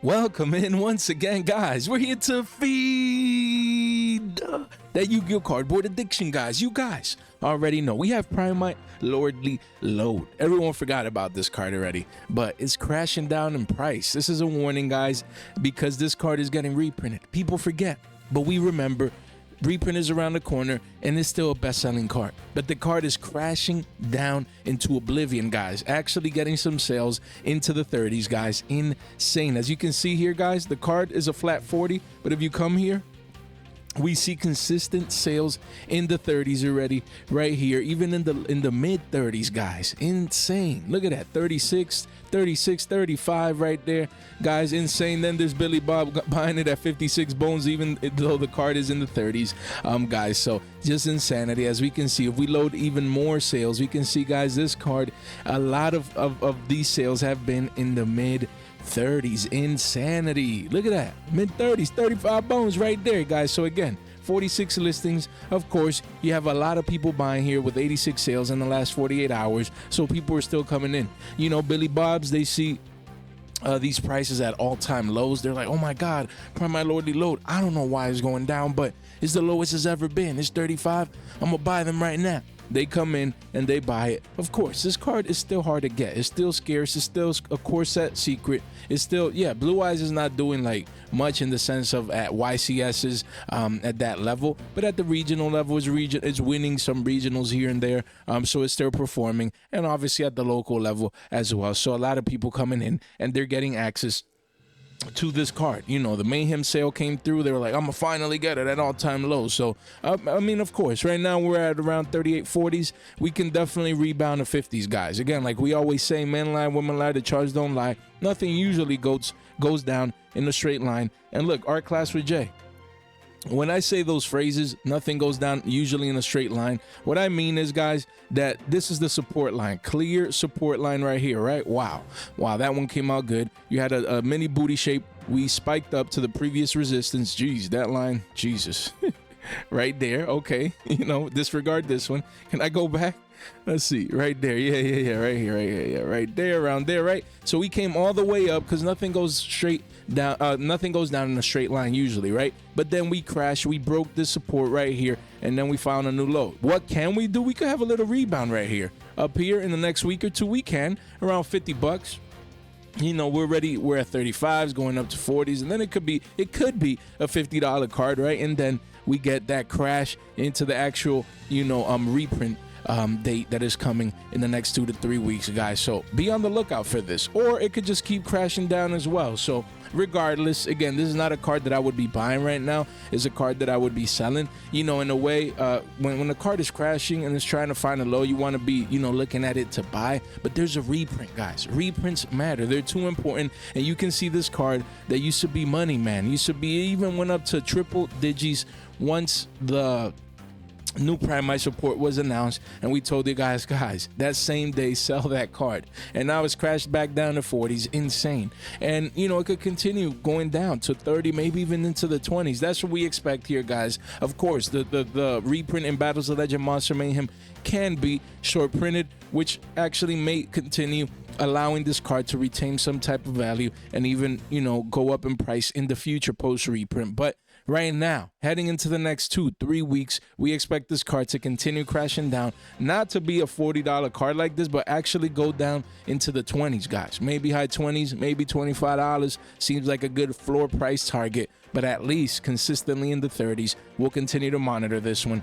Welcome in once again, guys. We're here to feed that Yu-Gi-Oh cardboard addiction, guys. You guys already know we have Primite Lordly Lode. Everyone forgot about this card already, but it's crashing down in price. This is a warning, guys, because this card is getting reprinted. People forget, but we remember. Reprint is around the corner and it's still a best-selling card, but the card is crashing down into oblivion, guys. Actually getting some sales into the 30s, guys. Insane. As you can see here, guys, the card is a flat 40, but if you come here, we see consistent sales in the 30s already right here, even in the mid 30s, guys. Insane. Look at that, 36, 35 right there, guys. Insane. Then there's Billy Bob buying it at 56 bones, even though the card is in the 30s, guys. So just insanity. As we can see, if we load even more sales, we can see, guys, this card, a lot of these sales have been in the mid 30s. Insanity. Look at that, mid 30s, 35 bones right there, guys. So again, 46 listings. Of course, you have a lot of people buying here with 86 sales in the last 48 hours, so people are still coming in. You know, Billy Bob's, they see these prices at all-time lows. They're like, oh my god, Primite Lordly Lode, I don't know why it's going down, but it's the lowest it's ever been. It's 35. I'm gonna buy them right now. They come in and they buy it. Of course, this card is still hard to get. It's still scarce. It's still a core set secret. It's still, yeah, Blue Eyes is not doing like much in the sense of at YCS's at that level, but at the regional level, it's winning some regionals here and there. So it's still performing, and obviously at the local level as well. So a lot of people coming in and they're getting access to this card. You know, the Mayhem sale came through. They were like, I'm gonna finally get it at all-time lows. So I mean, of course, right now we're at around 38 40s. We can definitely rebound to 50s, guys. Again, like we always say, men lie, women lie, the charts don't lie. Nothing usually goes down in a straight line. And look, art class with Jay, when I say those phrases, nothing goes down usually in a straight line, what I mean is, guys, that this is the support line, clear support line right here, right? Wow, that one came out good. You had a mini booty shape. We spiked up to the previous resistance. Jeez, that line, Jesus. Right there, okay. You know, disregard this one. Can I go back? Let's see, right there, yeah, right here, yeah, right there, around there, right? So we came all the way up because nothing goes straight down, nothing goes down in a straight line usually, right? But then we crashed, we broke this support right here, and then we found a new low. What can we do? We could have a little rebound right here. Up here in the next week or two, we can, around 50 bucks. You know, we're at 35s, going up to 40s, and then it could be a $50 card, right? And then we get that crash into the actual, you know, reprint date that is coming in the next 2 to 3 weeks, guys. So be on the lookout for this, or it could just keep crashing down as well. So regardless, again, this is not a card that I would be buying right now. It's a card that I would be selling. You know, in a way, when the card is crashing and it's trying to find a low, you want to be, you know, looking at it to buy. But there's a reprint, guys. Reprints matter. They're too important. And you can see this card that used to be money, man. Used to be, even went up to triple digits once the new Primite support was announced, and we told you guys, that same day, sell that card. And now it's crashed back down to 40s. Insane. And you know, it could continue going down to 30, maybe even into the 20s. That's what we expect here, guys. Of course, the reprint in Battles of Legend Monster Mayhem can be short printed, which actually may continue allowing this card to retain some type of value and even, you know, go up in price in the future post reprint. But right now, heading into the next 2-3 weeks, we expect this card to continue crashing down, not to be a $40 card like this, but actually go down into the 20s, guys. Maybe high 20s, maybe $25 seems like a good floor price target, but at least consistently in the 30s. We'll continue to monitor this one.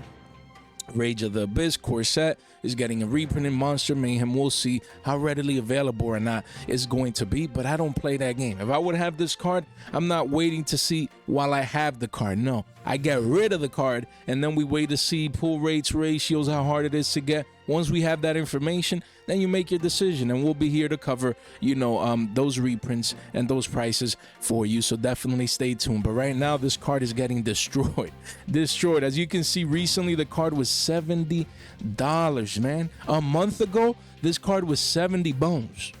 Rage of the Abyss core set is getting a reprint in Monster Mayhem. We'll see how readily available or not it's going to be, but I don't play that game. If I would have this card, I'm not waiting to see while I have the card. No, I get rid of the card and then we wait to see pull rates, ratios, how hard it is to get. Once we have that information, then you make your decision, and we'll be here to cover, you know, those reprints and those prices for you. So definitely stay tuned. But right now, this card is getting destroyed. As you can see, recently the card was $70, man. A month ago, this card was 70 bones.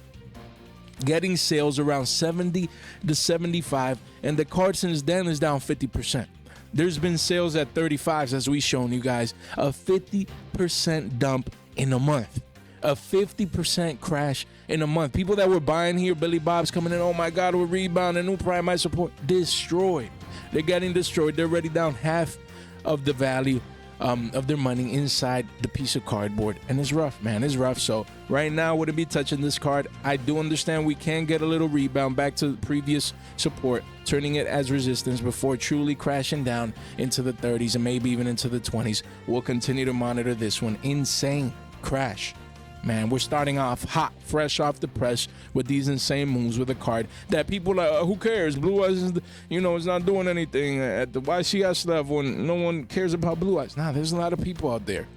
Getting sales around 70 to 75, and the card since then is down 50%. There's been sales at 35s, as we've shown you guys, a 50% dump in a month. A 50% crash in a month. People that were buying here, Billy Bob's coming in, oh my God, we're rebounding, new Primite support, destroyed. They're getting destroyed. They're already down half of the value of their money inside the piece of cardboard. And it's rough, man. It's rough. So right now, wouldn't be touching this card. I do understand we can get a little rebound back to previous support, turning it as resistance before truly crashing down into the 30s and maybe even into the 20s. We'll continue to monitor this one. Insane crash. Man, we're starting off hot, fresh off the press with these insane moves with a card that people are, who cares? Blue Eyes is, is not doing anything at the YCS level and no one cares about Blue Eyes. Nah, there's a lot of people out there.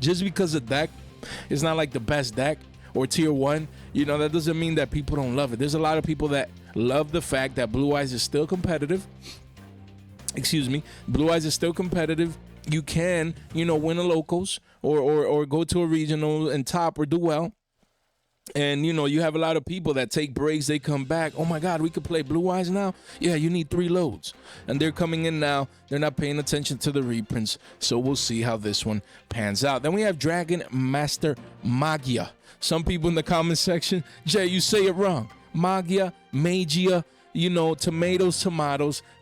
Just because the deck is not like the best deck or tier 1, that doesn't mean that people don't love it. There's a lot of people that love the fact that Blue Eyes is still competitive. Excuse me. Blue Eyes is still competitive. You can, win a locals or go to a regional and top or do well. And, you have a lot of people that take breaks. They come back. Oh, my God, we could play Blue Eyes now? Yeah, you need 3 loads. And they're coming in now. They're not paying attention to the reprints. So we'll see how this one pans out. Then we have Dragon Master Magia. Some people in the comment section, Jay, you say it wrong. Magia, Magia. Tomatoes,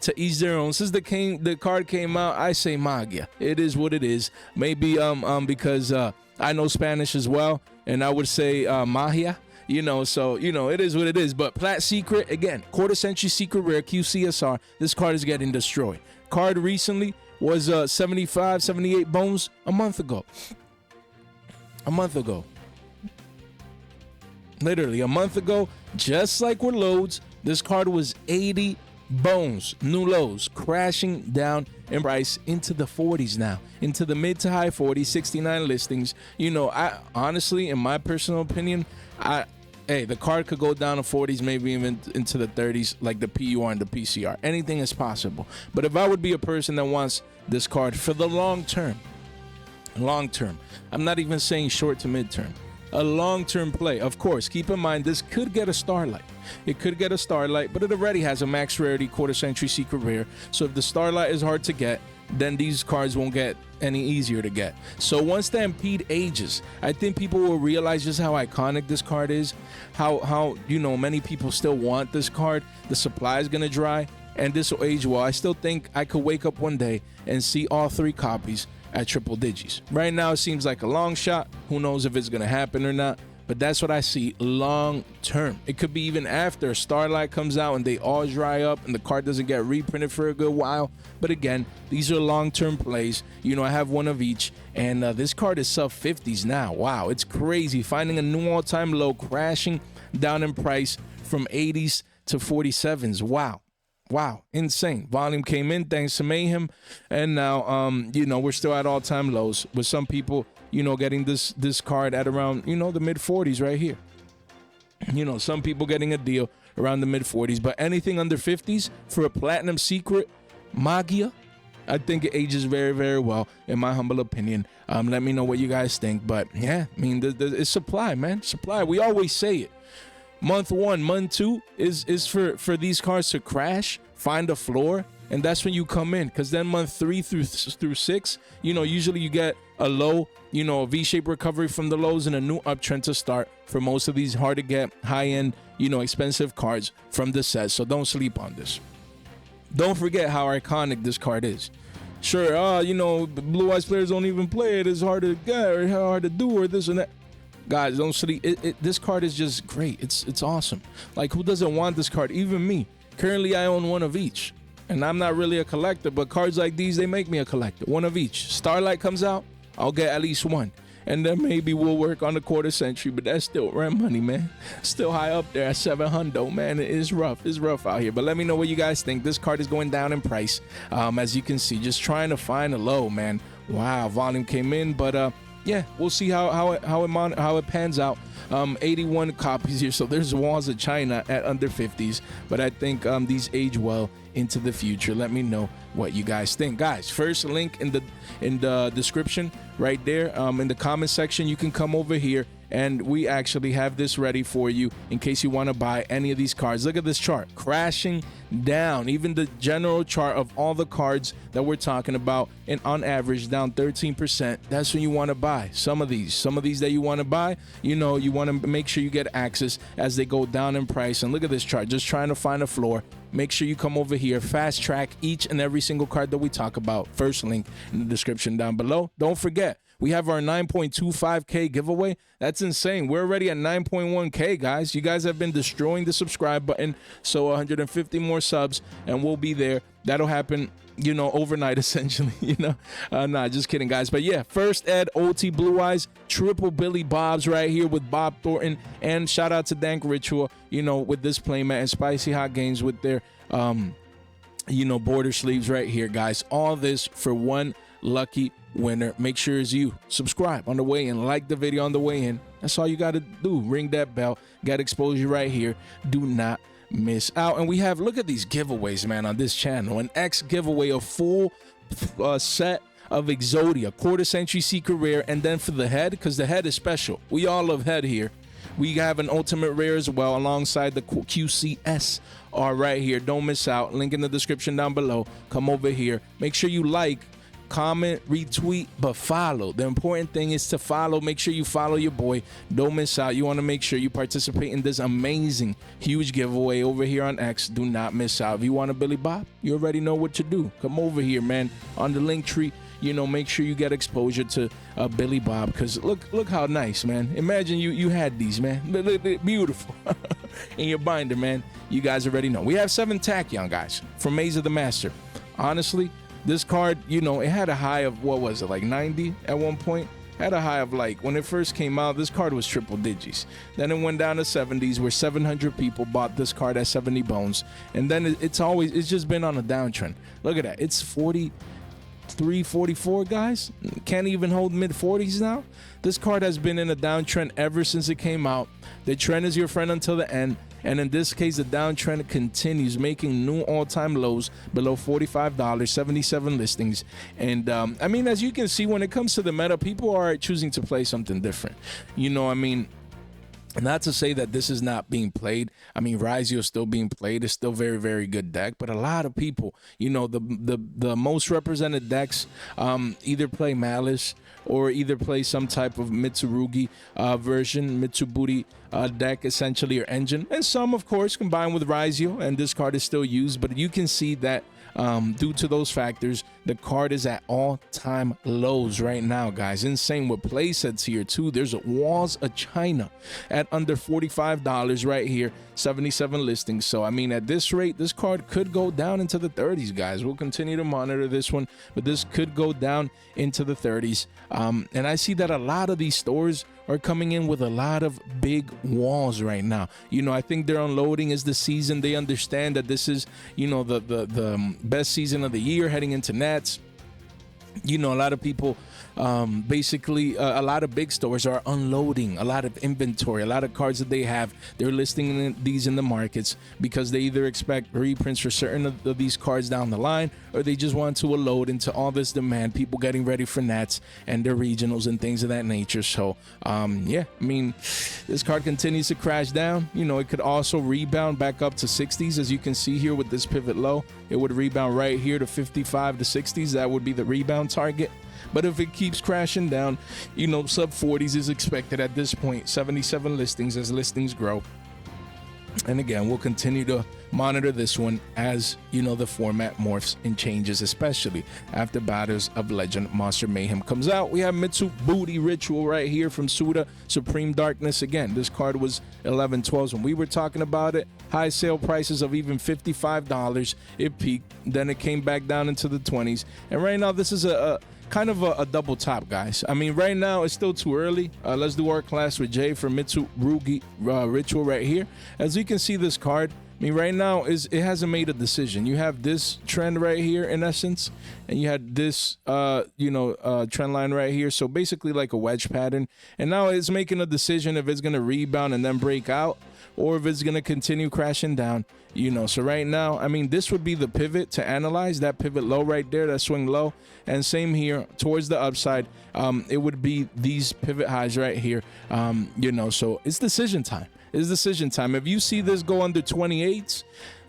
to each their own. Since the card came out, I say Magia. It is what it is. Maybe because I know Spanish as well, and I would say Magia. So it is what it is. But Plat Secret, again, quarter century secret rare QCSR. This card is getting destroyed. Card recently was 75, 78 bones a month ago. Literally a month ago, just like with loads. This card was 80 bones, new lows, crashing down in price into the 40s now, into the mid to high 40s, 69 listings. I honestly, in my personal opinion, the card could go down to 40s, maybe even into the 30s, like the PUR and the PCR. Anything is possible. But if I would be a person that wants this card for the long term, I'm not even saying short to mid term. A long-term play. Of course, keep in mind, this could get a Starlight. It could get a Starlight, but it already has a max rarity quarter-century secret rare. So if the Starlight is hard to get, then these cards won't get any easier to get. So once Stampede ages, I think people will realize just how iconic this card is, how many people still want this card. The supply is going to dry, and this will age well. I still think I could wake up one day and see all 3 copies at triple digits. Right now, it seems like a long shot. Who knows if it's going to happen or not? But that's what I see long term. It could be even after Starlight comes out and they all dry up and the card doesn't get reprinted for a good while. But again, these are long-term plays. I have one of each. And this card is sub 50s now. Wow, it's crazy. Finding a new all-time low, crashing down in price from 80s to 47s. Wow, insane. Volume came in thanks to Mayhem, and now we're still at all-time lows with some people getting this card at around the mid 40s right here. Some people getting a deal around the mid 40s, but anything under 50s for a platinum secret Magia, I think it ages very, very well in my humble opinion. Let me know what you guys think. But yeah, I mean, it's supply, man. Supply. We always say it. Month 1, month 2 is for these cards to crash, find a floor, and that's when you come in. Because then month 3 through 6, usually you get a low, a V-shaped recovery from the lows and a new uptrend to start for most of these hard to get, high-end, expensive cards from the set. So don't sleep on this. Don't forget how iconic this card is. Sure, Blue Eyes players don't even play it. It's hard to get or hard to do or this and that. Guys, don't sleep. This card is just great. It's awesome. Like, who doesn't want this card? Even me. Currently, I own one of each. And I'm not really a collector, but cards like these, they make me a collector. One of each. Starlight comes out, I'll get at least one. And then maybe we'll work on the quarter century, but that's still rent money, man. Still high up there at 700, man. It is rough. It's rough out here. But let me know what you guys think. This card is going down in price. As you can see, just trying to find a low, man. Wow, volume came in, but yeah, we'll see how it pans out. 81 copies here, so there's walls of China at under 50s, but I think these age well into the future. Let me know what you guys think, guys. First link in the description right there, in the comment section. You can come over here and we actually have this ready for you in case you want to buy any of these cards. Look at this chart, crashing down. Even the general chart of all the cards that we're talking about, and on average down 13%. That's when you want to buy some of these that you want to buy. You know, you want to make sure you get access as they go down in price. And look at this chart, just trying to find a floor. Make sure you come over here, fast track each and every single card that we talk about. First link in the description down below. Don't forget, we have our 9.25K giveaway. That's insane. We're already at 9.1K, guys. You guys have been destroying the subscribe button. So 150 more subs and we'll be there. That'll happen, you know, overnight, essentially, you know. Nah, just kidding, guys. But yeah, first Ed, Ulti, Blue Eyes, triple Billy Bobs right here with Bob Thornton. And shout out to Dank Ritual, you know, with this playmat, and Spicy Hot Games with their, you know, border sleeves right here, guys. All this for one lucky winner. Make sure it's you. Subscribe on the way in, like the video on the way in. That's all you got to do. Ring that bell. Got exposure right here. Do not miss out. And we have, look at these giveaways, man, on this channel. An X giveaway, a full set of Exodia, quarter century secret rare, and then for the head, because the head is special. We all love head here. We have an ultimate rare as well alongside the QCS are right here. Don't miss out. Link in the description down below. Come over here. Make sure you like, comment, retweet, but follow. The important thing is to follow. Make sure you follow your boy. Don't miss out. You want to make sure you participate in this amazing, huge giveaway over here on X. Do not miss out. If you want a Billy Bob, you already know what to do. Come over here, man. On the link tree, you know, make sure you get exposure to Billy Bob, because look how nice, man. Imagine you had these, man. Look, beautiful. In your binder, man. You guys already know. We have 7 Tachyon, guys, from Maze of the Master. Honestly, this card, you know, it had a high of, what was it, like 90 at one point? Had a high of, like, when it first came out, this card was triple digits. Then it went down to 70s, where 700 people bought this card at 70 bones. And then it's just been on a downtrend. Look at that. It's 43, 44, guys. Can't even hold mid 40s now. This card has been in a downtrend ever since it came out. The trend is your friend until the end. And in this case, the downtrend continues, making new all-time lows below $45, 77 listings. And I mean, as you can see, when it comes to the meta, people are choosing to play something different. You know, I mean, not to say that this is not being played. I mean, Yugioh is still being played. It's still very, very good deck. But a lot of people, you know, the most represented decks either play Malice or either play some type of Mitsurugi version, Mitsurugi deck, essentially, or engine. And some, of course, combine with Yugioh, and this card is still used. But you can see that due to those factors, the card is at all-time lows right now, guys. Insane with play sets here too. There's Walls of China at under $45 right here, 77 listings. So I mean, at this rate, this card could go down into the 30s, guys. We'll continue to monitor this one, but this could go down into the 30s. And I see that a lot of these stores are coming in with a lot of big walls right now. You know, I think they're unloading as the season. They understand that this is, you know, the best season of the year heading into Nats. You know, a lot of people, basically, a lot of big stores are unloading a lot of inventory, a lot of cards that they have. They're listing these in the markets because they either expect reprints for certain of these cards down the line, or they just want to unload into all this demand, people getting ready for Nats and their regionals and things of that nature. So, yeah, I mean, this card continues to crash down. You know, it could also rebound back up to 60s, as you can see here with this pivot low. It would rebound right here to 55 to 60s. That would be the rebound target. But if it keeps crashing down, you know, sub 40s is expected at this point. 77 listings as listings grow. And again, we'll continue to monitor this one as, you know, the format morphs and changes, especially after Battles of Legend Monster Mayhem comes out. We have Mitsurugi Ritual right here from Suda, Supreme Darkness. Again, this card was 11/12s when we were talking about it. High sale prices of even $55. It peaked, then it came back down into the 20s. And right now, this is a kind of a double top, guys. I mean, right now it's still too early. Let's do our class with Jay for Mitsurugi Ritual right here. As you can see, this card, I mean, right now it hasn't made a decision. You have this trend right here in essence, and you had this trend line right here. So basically like a wedge pattern, and now it's making a decision if it's going to rebound and then break out, or if it's going to continue crashing down you know. So right now, I mean, this would be the pivot to analyze, that pivot low right there, that swing low. And same here towards the upside, it would be these pivot highs right here, you know. So it's decision time. It's decision time. If you see this go under 28s,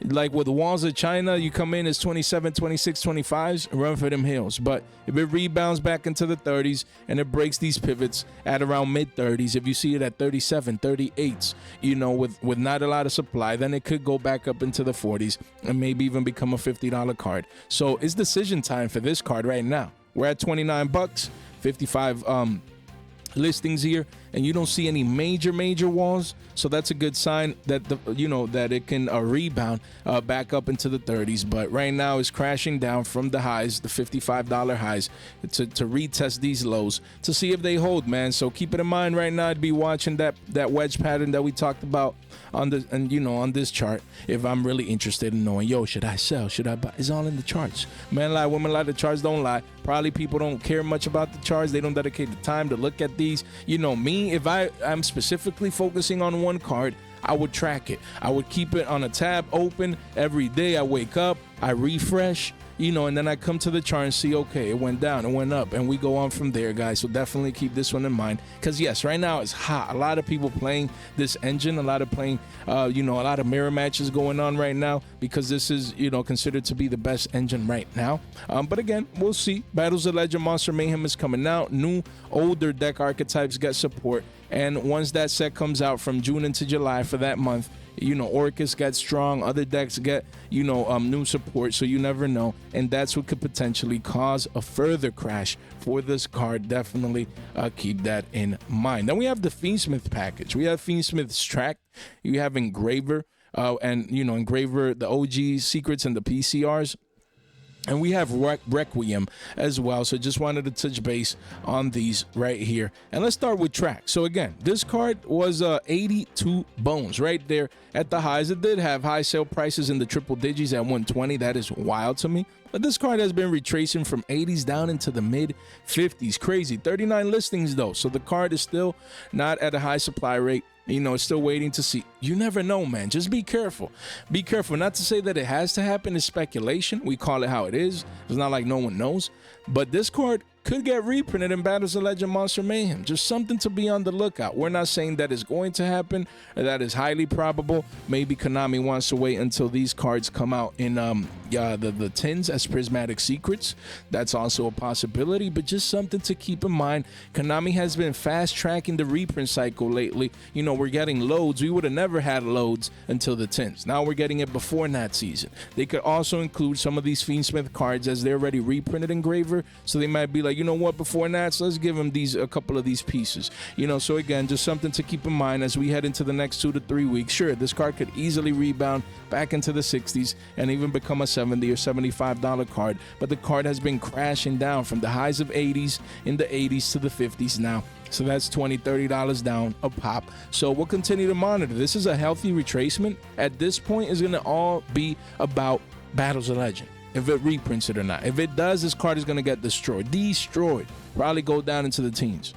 like with the walls of China, you come in as 27, 26, 25s, run for them hills. But if it rebounds back into the 30s and it breaks these pivots at around mid 30s, if you see it at 37, 38s, you know, with not a lot of supply, then it could go back up into the 40s and maybe even become a $50 card. So it's decision time for this card right now. We're at 29 bucks, 55 listings here, and you don't see any major walls, so that's a good sign that that it can rebound back up into the 30s. But right now it's crashing down from the highs, the $55 highs, to retest these lows to see if they hold, man. So keep it in mind right now. I'd be watching that wedge pattern that we talked about on this chart. If I'm really interested in knowing, yo, should I sell, should I buy? It's all in the charts. Men lie, women lie, the charts don't lie. Probably people don't care much about the charts. They don't dedicate the time to look at these. You know me, if I'm specifically focusing on one card, I would track it. I would keep it on a tab open every day. I wake up, I refresh, and then I come to the chart and see, okay, it went down, it went up, and we go on from there, guys. So definitely keep this one in mind, because yes, right now it's hot. A lot of people playing this engine, a lot of playing, a lot of mirror matches going on right now, because this is, considered to be the best engine right now. But again, we'll see. Battles of Legend Monster Mayhem is coming out. New, older deck archetypes get support, and once that set comes out from June into July for that month, Orcus gets strong, other decks get, new support, so you never know, and that's what could potentially cause a further crash for this card. Definitely keep that in mind. Then we have the Fiendsmith package. We have Fiendsmith's track, you have Engraver, and Engraver, the OG secrets and the PCRs. And we have Requiem as well. So just wanted to touch base on these right here. And let's start with track. So again, this card was 82 bones right there at the highs. It did have high sale prices in the triple digits at 120. That is wild to me. But this card has been retracing from 80s down into the mid 50s. Crazy. 39 listings though. So the card is still not at a high supply rate. It's still waiting to see. You never know, man. Just be careful. Be careful. Not to say that it has to happen. It's speculation. We call it how it is. It's not like no one knows. But this card could get reprinted in Battles of Legend Monster Mayhem. Just something to be on the lookout. We're not saying that it's going to happen, or that is highly probable. Maybe Konami wants to wait until these cards come out in the tins as prismatic secrets. That's also a possibility, but just something to keep in mind. Konami has been fast tracking the reprint cycle lately. We're getting loads. We would have never had loads until the tins. Now we're getting it before that season. They could also include some of these Fiendsmith cards as they're already reprinted Engraver, so they might be like, you know what, before Nats, let's give them a couple of these pieces. So again, just something to keep in mind as we head into the next 2 to 3 weeks. Sure, this card could easily rebound back into the 60s and even become a $70 or $75 card, but the card has been crashing down from the highs of 80s in the 80s to the 50s now. So that's $20, $30 down a pop. So we'll continue to monitor. This is a healthy retracement. At this point, it's going to all be about Battles of Legend, if it reprints it or not. If it does, this card is going to get destroyed. Probably go down into the teens.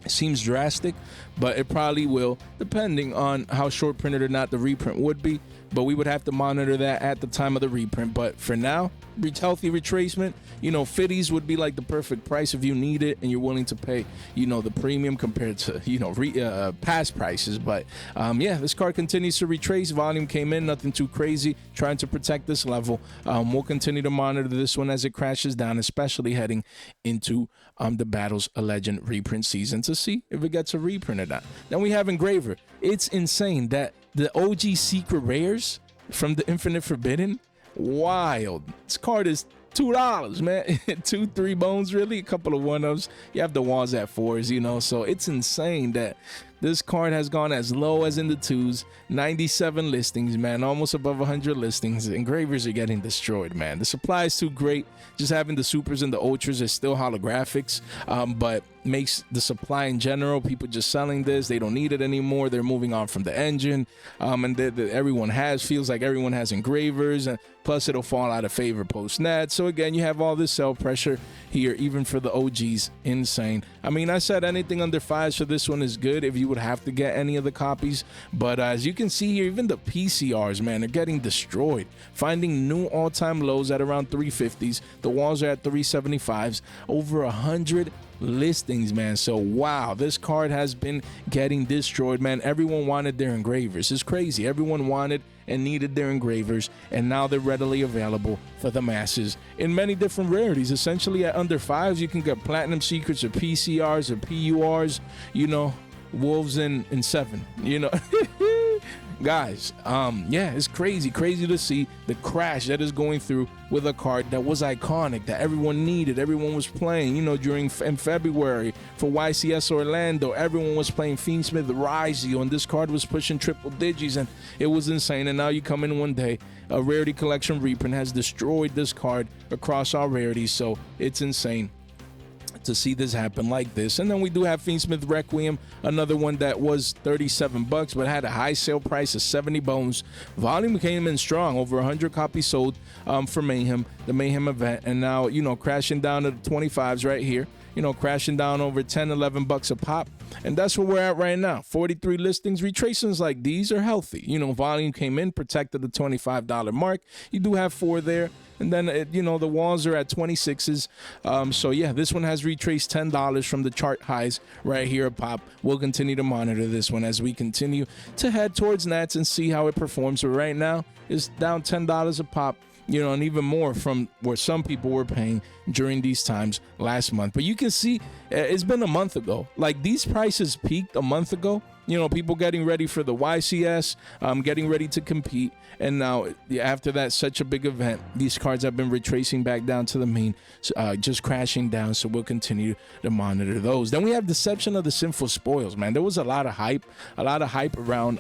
It seems drastic, but it probably will, depending on how short printed or not the reprint would be. But we would have to monitor that at the time of the reprint. But for now, healthy retracement. 50s would be like the perfect price if you need it and you're willing to pay, the premium compared to, past prices. But this card continues to retrace. Volume came in, nothing too crazy, trying to protect this level. We'll continue to monitor this one as it crashes down, especially heading into the Battles of Legend reprint season to see if it gets a reprint or not. Then we have Engraver. It's insane that the OG secret rares from the Infinite Forbidden, wild. This card is $2, man. 2, 3 bones, really. A couple of one-ups. You have the walls at 4s, so it's insane that this card has gone as low as in the 2s. 97 listings, man. Almost above 100 listings. Engravers are getting destroyed, man. The supply is too great. Just having the supers and the ultras is still holographics. But makes the supply in general, people just selling this, they don't need it anymore, they're moving on from the engine, and everyone feels like everyone has engravers, and plus it'll fall out of favor post-net. So again, you have all this sell pressure here, even for the OGs. Insane. I mean, I said anything under 5, so this one is good if you would have to get any of the copies, but as you can see here, even the PCRs, man, are getting destroyed, finding new all-time lows at around 350s. The walls are at 375s, over 100 listings, man. So wow, this card has been getting destroyed, man. Everyone wanted their engravers. It's crazy. Everyone wanted and needed their engravers, and now they're readily available for the masses in many different rarities. Essentially at under 5s, you can get platinum secrets or PCRs or PURs, you know, wolves in 7, you know. Guys, yeah, it's crazy to see the crash that is going through with a card that was iconic, that everyone needed, everyone was playing, you know, in February for YCS Orlando, everyone was playing Fiendsmith Yugioh, and this card was pushing triple digits, and it was insane. And now you come in one day, a rarity collection reprint has destroyed this card across all rarities, so it's insane to see this happen like this. And then we do have Fiendsmith Requiem, another one that was $37 but had a high sale price of 70 bones. Volume came in strong, over 100 copies sold for Mayhem, the Mayhem event, and now, you know, crashing down to the 25s right here, you know, crashing down over 10 $11 a pop. And that's where we're at right now. 43 listings. Retracements like these are healthy. You know, volume came in, protected the $25 mark. You do have 4 there. And then, you know, the walls are at 26s. So, yeah, this one has retraced $10 from the chart highs right here at pop. We'll continue to monitor this one as we continue to head towards Nats and see how it performs. But right now, it's down $10 a pop, you know, and even more from where some people were paying during these times last month. But you can see it's been a month ago. Like, these prices peaked a month ago. You know, people getting ready for the YCS, getting ready to compete. And now, after that, such a big event, these cards have been retracing back down to the mean, just crashing down. So we'll continue to monitor those. Then we have Deception of the Sinful Spoils, man. There was a lot of hype around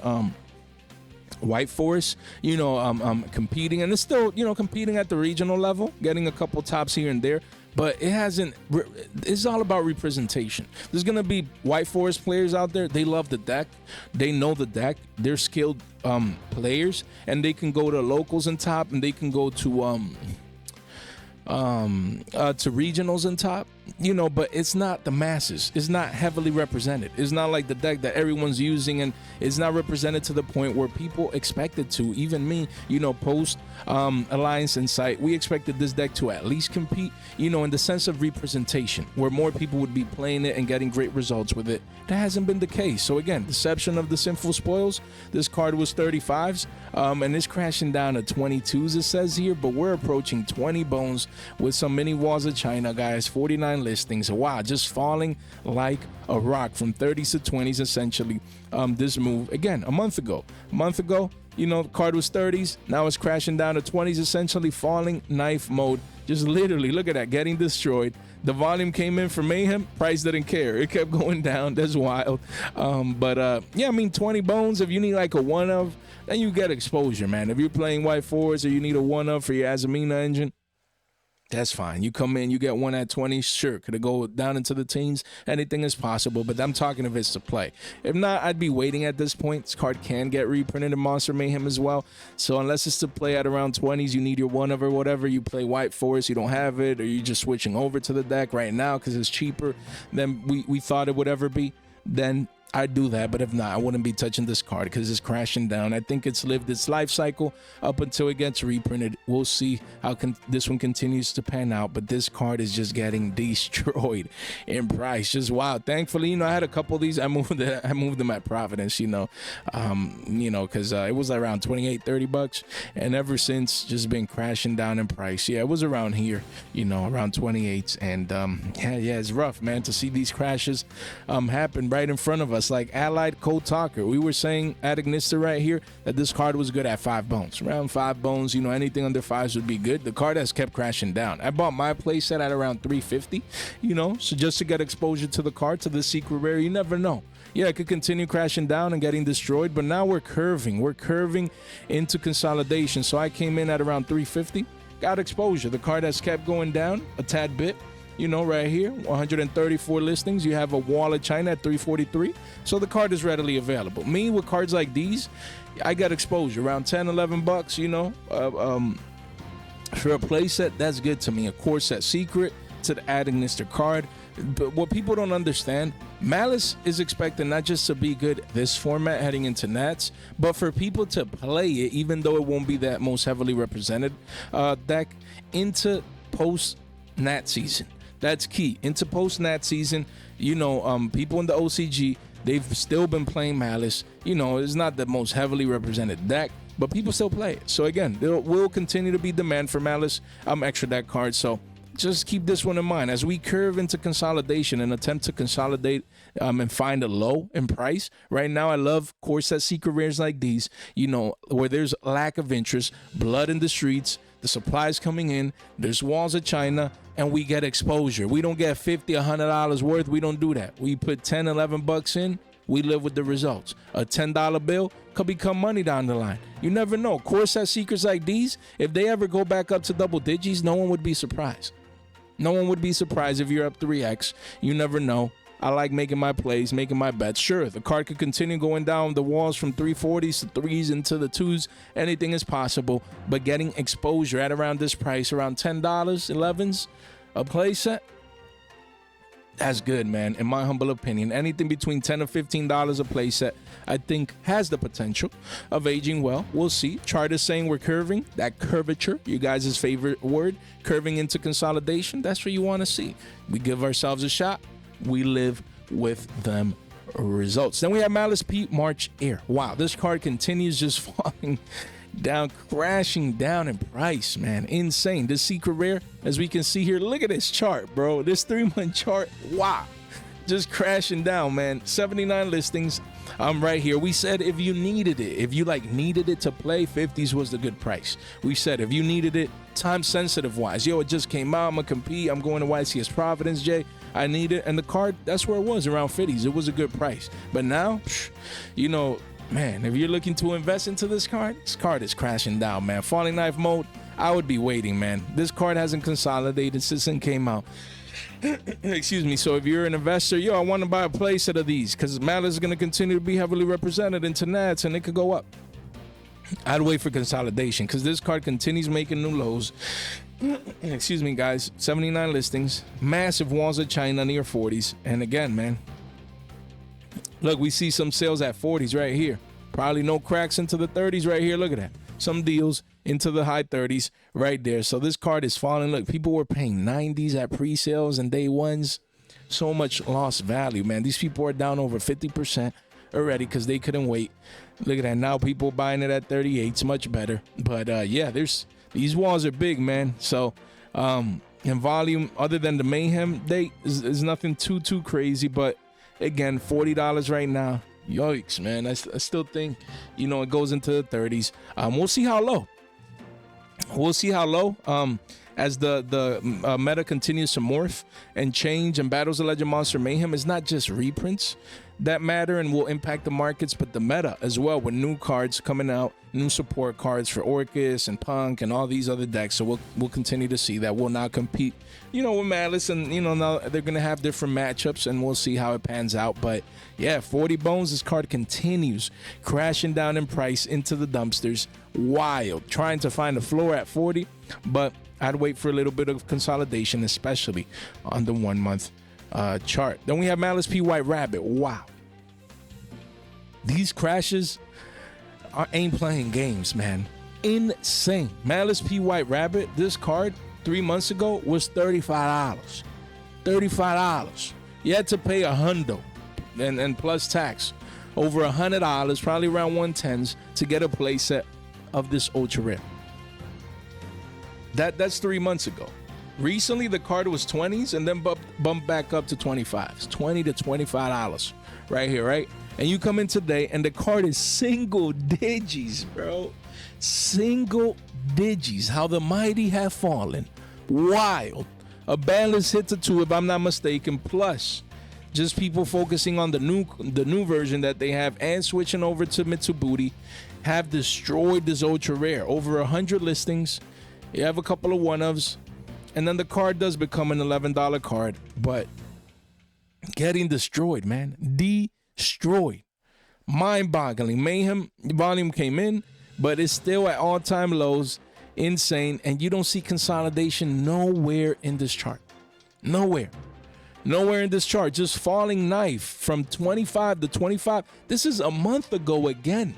White Forest, you know, competing, and it's still, you know, competing at the regional level, getting a couple tops here and there, but it hasn't. It's all about representation. There's gonna be White Forest players out there. They love the deck, they know the deck, they're skilled players, and they can go to locals and top, and they can go to regionals and top, you know, but it's not the masses. It's not heavily represented. It's not like the deck that everyone's using, and it's not represented to the point where people expected to. Even me, you know, post Alliance Insight, we expected this deck to at least compete, you know, in the sense of representation, where more people would be playing it and getting great results with it. That hasn't been the case. So again, Deception of the Sinful Spoils, this card was 35s, and it's crashing down to 22s, it says here, but we're approaching 20 bones with some mini walls of China, guys. 49 listings. Wow, just falling like a rock from 30s to 20s, essentially. This move, again, a month ago, you know, the card was 30s, now it's crashing down to 20s, essentially falling knife mode. Just literally, look at that, getting destroyed. The volume came in for Mayhem, price didn't care, it kept going down. That's wild. Yeah, I mean, 20 bones, if you need like a one of, then you get exposure, man. If you're playing White Forest or you need a one of for your Azamina engine, that's fine. You come in, you get one at 20, sure. Could it go down into the teens? Anything is possible, but I'm talking if it's to play. If not, I'd be waiting at this point. This card can get reprinted in Monster Mayhem as well. So unless it's to play at around 20s, you need your one of or whatever. You play White Forest, you don't have it, or you're just switching over to the deck right now because it's cheaper than we thought it would ever be, then I'd do that. But if not, I wouldn't be touching this card because it's crashing down. I think it's lived its life cycle up until it gets reprinted. We'll see how this one continues to pan out, but this card is just getting destroyed in price. Just wow. Thankfully, you know, I had a couple of these. I moved them at Providence, you know, because it was around $28-30, and ever since just been crashing down in price. Yeah, it was around here, you know, around 28s, and yeah, it's rough, man, to see these crashes happen right in front of us. Like Allied Code Talker, we were saying at Ignister right here that this card was good at 5 bones, around 5 bones. You know, anything under 5s would be good. The card has kept crashing down. I bought my playset at around 350, you know, so just to get exposure to the card, to the secret rare. You never know. Yeah, it could continue crashing down and getting destroyed, but now we're curving into consolidation. So I came in at around 350, got exposure. The card has kept going down a tad bit. you know, right here, 134 listings. You have a Wall of China at 343. So the card is readily available. Me, with cards like these, I got exposure around 10, 11 bucks, you know, for a playset. That's good to me. A core set secret to adding this to card. But what people don't understand, Malice is expected not just to be good this format heading into Nats, but for people to play it, even though it won't be that most heavily represented deck, into post Nat season. That's key. Into post Nat season, you know, people in the OCG, they've still been playing Malice. You know, it's not the most heavily represented deck, but people still play it. So again, there will continue to be demand for Malice extra deck cards. So just keep this one in mind as we curve into consolidation and attempt to consolidate and find a low in price. Right now, I love core set secret rares like these, you know, where there's lack of interest, blood in the streets, the supplies coming in, there's walls of China, and we get exposure. We don't get $50, $100 worth. We don't do that. We put 10, 11 bucks in. We live with the results. A $10 bill could become money down the line. You never know. Core set secrets like these, if they ever go back up to double digits, no one would be surprised. No one would be surprised if you're up 3x. You never know. I like making my plays, making my bets. Sure, the card could continue going down the walls from 340s to 3s into the 2s. Anything is possible. But getting exposure at around this price, around $10, 11s, a play set, that's good, man. In my humble opinion, anything between $10 or $15 a play set, I think has the potential of aging well. We'll see. Chart is saying we're curving. That curvature, you guys' favorite word, curving into consolidation. That's what you want to see. We give ourselves a shot. We live with them results. Then we have Malice P March Air. Wow, this card continues just falling down, crashing down in price, man. Insane. This secret rare, as we can see here, look at this chart, bro. This 3-month chart, wow, just crashing down, man. 79 listings. I'm right here. We said if you needed it, if you needed it to play, 50s was the good price. We said if you needed it, time sensitive wise, yo, it just came out, I'm gonna compete, I'm going to YCS Providence, Jay, I need it. And the card, that's where it was, around 50s. It was a good price. But now, you know, man, if you're looking to invest into this card is crashing down, man. Falling knife mode, I would be waiting, man. This card hasn't consolidated since it came out. Excuse me. So if you're an investor, yo, I want to buy a playset of these because Malice is going to continue to be heavily represented into Nats and it could go up. I'd wait for consolidation because this card continues making new lows. Excuse me, guys. 79 listings, massive walls of China near 40s. And again, man, look, we see some sales at 40s right here. Probably no cracks into the 30s right here. Look at that. Some deals into the high 30s right there. So this card is falling. Look, people were paying 90s at pre-sales and day ones. So much lost value, man. These people are down over 50% already because they couldn't wait. Look at that. Now people buying it at 38. It's much better. But yeah, these walls are big, man. So in volume, other than the Mayhem date, is nothing too crazy. But again, $40 right now. Yikes, man. I still think, you know, it goes into the 30s. We'll see how low. We'll see how low as the meta continues to morph and change, and Battles of Legend Monster Mayhem is not just reprints that matter and will impact the markets, but the meta as well, with new cards coming out, new support cards for Orcus and Punk and all these other decks. So we'll continue to see that. We'll now compete, you know, with Malice, and you know, now they're gonna have different matchups, and we'll see how it pans out. But yeah, 40 bones. This card continues crashing down in price into the dumpsters. Wild, trying to find a floor at 40, but I'd wait for a little bit of consolidation, especially on the 1 month chart. Then we have Malice P White Rabbit. Wow, these crashes ain't playing games, man. Insane. Malice P White Rabbit, this card 3 months ago was $35. $35. You had to pay $100 and plus tax, over $100, probably around 110s, to get a playset of this ultra rare. That's 3 months ago. Recently, the card was 20s and then bumped back up to 25s, $20 to $25 right here, right? And you come in today and the card is single digits, bro. Single digits. How the mighty have fallen. Wild. A bandless hit to 2, if I'm not mistaken, plus just people focusing on the new version that they have and switching over to Mitsurugi have destroyed this ultra rare. Over 100 listings. You have a couple of one-ofs. And then the card does become an $11 card, but getting destroyed, man. Destroyed. Mind-boggling. Mayhem volume came in, but it's still at all-time lows. Insane. And you don't see consolidation nowhere in this chart. Nowhere. Nowhere in this chart. Just falling knife from 25 to 25. This is a month ago again.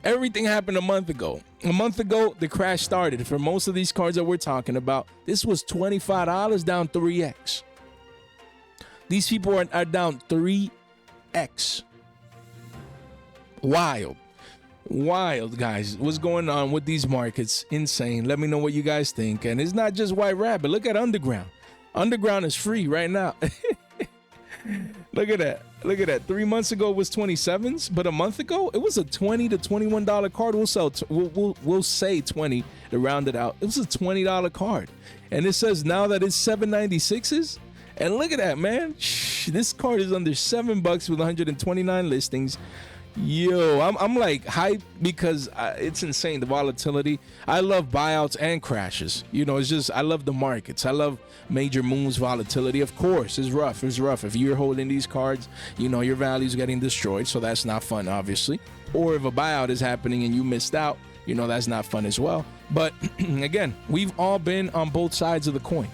Everything happened a month ago. A month ago, the crash started. For most of these cards that we're talking about, this was $25 down 3x. These people are down 3x. Wild. Wild, guys. What's going on with these markets? Insane. Let me know what you guys think. And it's not just White Rabbit. Look at Underground. Underground is free right now. Look at that. Look at that. 3 months ago it was 27s, but a month ago it was a $20 to $21 card. We'll say 20 to round it out. It was a $20 card, and it says now that it's 796s. And look at that, man. This card is under $7 with 129 listings. Yo, I'm like hyped because it's insane, the volatility. I love buyouts and crashes. You know, it's just, I love the markets. I love major moves, volatility. Of course, it's rough. It's rough. If you're holding these cards, you know, your value's getting destroyed. So that's not fun, obviously. Or if a buyout is happening and you missed out, you know, that's not fun as well. But again, we've all been on both sides of the coin.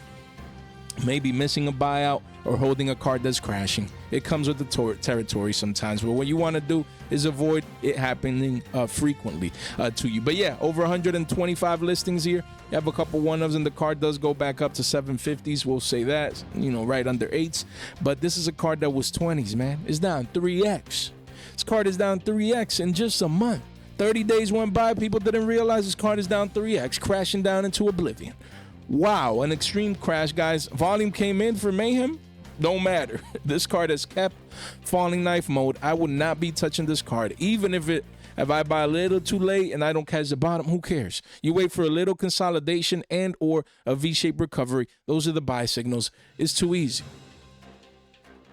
Maybe missing a buyout or holding a card that's crashing. It comes with the territory sometimes, but what you want to do is avoid it happening frequently to you. But yeah, over 125 listings here. You have a couple one-ofs, and the card does go back up to 750s. We'll say that, you know, right under 8s. But this is a card that was 20s, man. It's down 3x. This card is down 3x in just a month. 30 days went by, people didn't realize this card is down 3x, crashing down into oblivion. Wow, an extreme crash, guys. Volume came in for Mayhem. Don't matter. This card has kept falling knife mode. I would not be touching this card. Even if I buy a little too late and I don't catch the bottom, who cares? You wait for a little consolidation and or a V-shaped recovery. Those are the buy signals. It's too easy.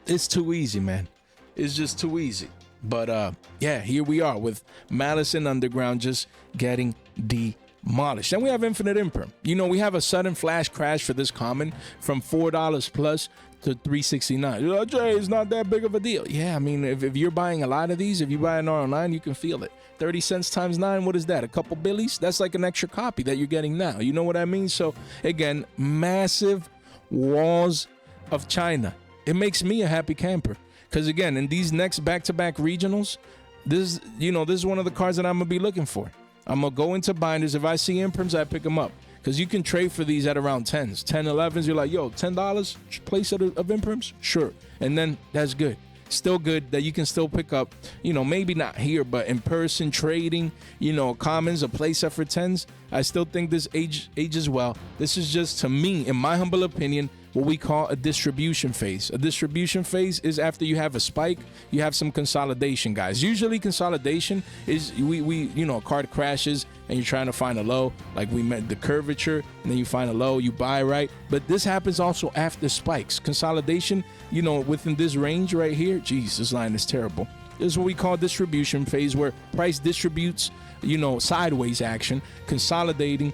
It's too easy, man. It's just too easy. But yeah, here we are with Malice and Underground just getting demolished. Then we have Infinite Imperm. You know, we have a sudden flash crash for this common from $4 plus to $3.69. Jay, it's not that big of a deal. Yeah, I mean, if you're buying a lot of these, if you buy an R09, you can feel it. 30 cents times 9, what is that? A couple billies? That's like an extra copy that you're getting now. You know what I mean? So again, massive walls of China. It makes me a happy camper. Because again, in these next back-to-back regionals, this is one of the cards that I'm gonna be looking for. I'm gonna go into binders. If I see imprims, I pick them up. Because you can trade for these at around 10s, 10, 11s. You're like, yo, $10 place of imprims? Sure. And then that's good. Still good that you can still pick up, you know, maybe not here, but in person trading, you know, commons, a place set for 10s. I still think this ages well. This is just, to me, in my humble opinion, what we call a distribution phase. A distribution phase is after you have a spike, you have some consolidation, guys. Usually consolidation is you know, a card crashes and you're trying to find a low, like we met the curvature, and then you find a low, you buy, right? But this happens also after spikes. Consolidation, you know, within this range right here, geez, this line is terrible. This is what we call distribution phase, where price distributes, you know, sideways action, consolidating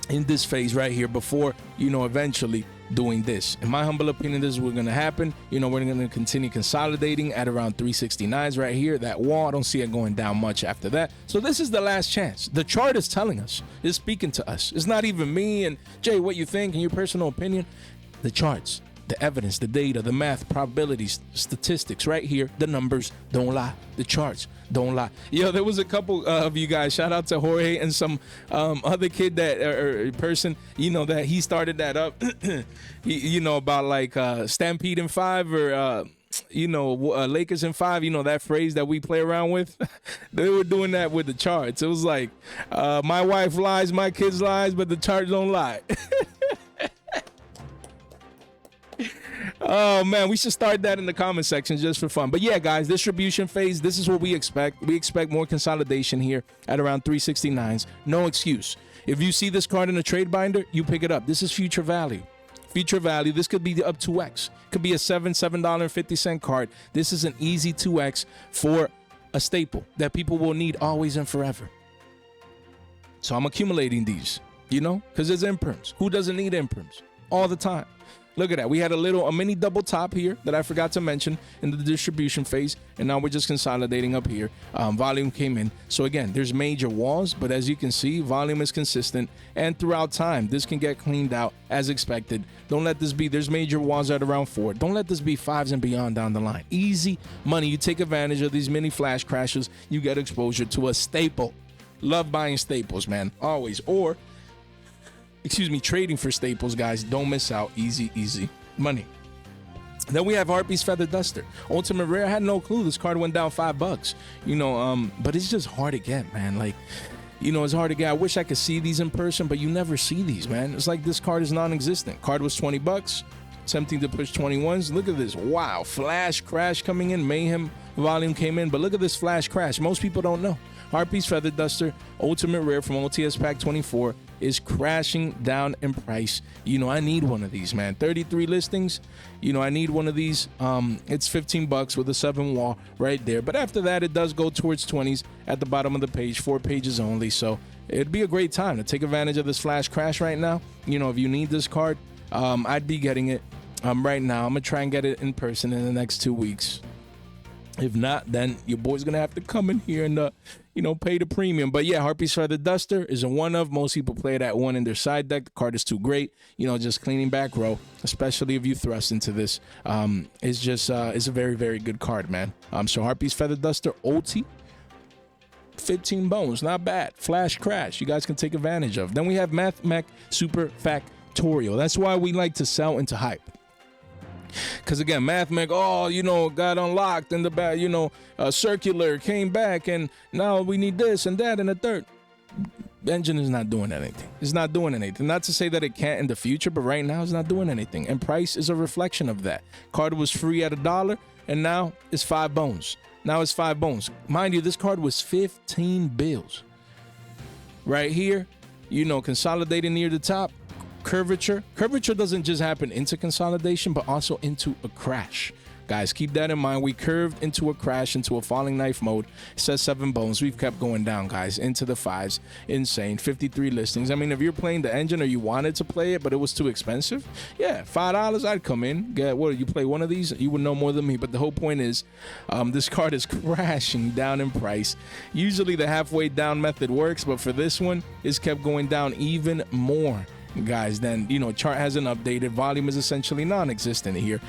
in this phase right here before, you know, eventually doing this. In my humble opinion, this is what's going to happen. You know, we're going to continue consolidating at around 369s right here. That wall, I don't see it going down much after that. So this is the last chance. The chart is telling us, it's speaking to us. It's not even me and Jay, what you think and your personal opinion. The charts, the evidence, the data, the math, probabilities, statistics right here. The numbers don't lie. The charts don't lie. Yo, there was a couple of you guys, shout out to Jorge and some other kid that or person, you know, that he started that up. You know, about like Stampede in 5 or you know, Lakers in 5, you know, that phrase that we play around with. They were doing that with the charts. It was like, my wife lies, my kids lies, but the charts don't lie. Oh man, we should start that in the comment section just for fun. But yeah, guys, distribution phase, this is what we expect. We expect more consolidation here at around 369s. No excuse. If you see this card in a trade binder, you pick it up. This is future value. Future value. This could be up 2x. Could be a $7.50 card. This is an easy 2x for a staple that people will need always and forever. So I'm accumulating these. you know, because it's imprints. Who doesn't need imprints all the time? Look at that. We had a mini double top here that I forgot to mention in the distribution phase, and now we're just consolidating up here. Volume came in. So again, there's major walls, but as you can see, volume is consistent, and throughout time, this can get cleaned out as expected. Don't let this be, there's major walls at around 4. Don't let this be 5s and beyond down the line. Easy money. You take advantage of these mini flash crashes, you get exposure to a staple. Love buying staples, man, always. Or trading for staples, guys. Don't miss out. Easy money. Then we have Harpy's Feather Duster. Ultimate Rare. I had no clue this card went down $5. You know, but it's just hard to get, man. Like, you know, it's hard to get. I wish I could see these in person, but you never see these, man. It's like this card is non-existent. Card was $20. Attempting to push 21s. Look at this. Wow. Flash crash coming in. Mayhem volume came in. But look at this flash crash. Most people don't know. Harpy's Feather Duster, Ultimate Rare from OTS Pack 24, is crashing down in price. You know, I need one of these, man. 33 listings. You know, I need one of these. It's $15 with a 7 wall right there. But after that, it does go towards 20s at the bottom of the page, 4 pages only. So it'd be a great time to take advantage of this flash crash right now. You know, if you need this card, I'd be getting it right now. I'm going to try and get it in person in the next 2 weeks. If not, then your boy's going to have to come in here and, you know, pay the premium. But yeah, Harpy's Feather Duster is a one of. Most people play it at 1 in their side deck. The card is too great. You know, just cleaning back row, especially if you thrust into this. It's a very, very good card, man. So Harpy's Feather Duster, Ulti, 15 bones. Not bad. Flash Crash. You guys can take advantage of. Then we have Math Mech Super Factorial. That's why we like to sell into hype. Because again, Math Mech, oh, you know, got unlocked in the back, you know, circular came back, and now we need this and that and the third. Engine is not doing anything. It's not doing anything. Not to say that it can't in the future, but right now it's not doing anything. And price is a reflection of that. Card was free at $1, and now it's 5 bones. Now it's 5 bones. Mind you, this card was 15 bills. Right here, you know, consolidating near the top. Curvature doesn't just happen into consolidation, but also into a crash. Guys, keep that in mind. We curved into a crash, into a falling knife mode. It says 7 bones. We've kept going down, guys, into the 5s. Insane. 53 listings. I mean, if you're playing the engine or you wanted to play it, but it was too expensive, yeah, $5, I'd come in. Get what? You play one of these, you would know more than me. But the whole point is, this card is crashing down in price. Usually the halfway down method works, but for this one, it's kept going down even more. Guys, then, you know, chart hasn't updated. Volume is essentially non-existent here.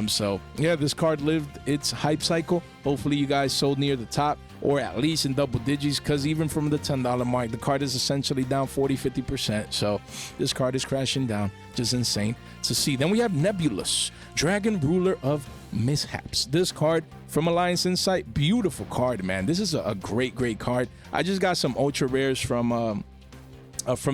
So yeah, this card lived its hype cycle. Hopefully you guys sold near the top, or at least in double digits, because even from the $10 mark, the card is essentially down 40-50%. So this card is crashing down. Just insane to see. Then we have Nebulous, Dragon Ruler of Mishaps. This card from Alliance Insight, beautiful card, man. This is a great card. I just got some ultra rares from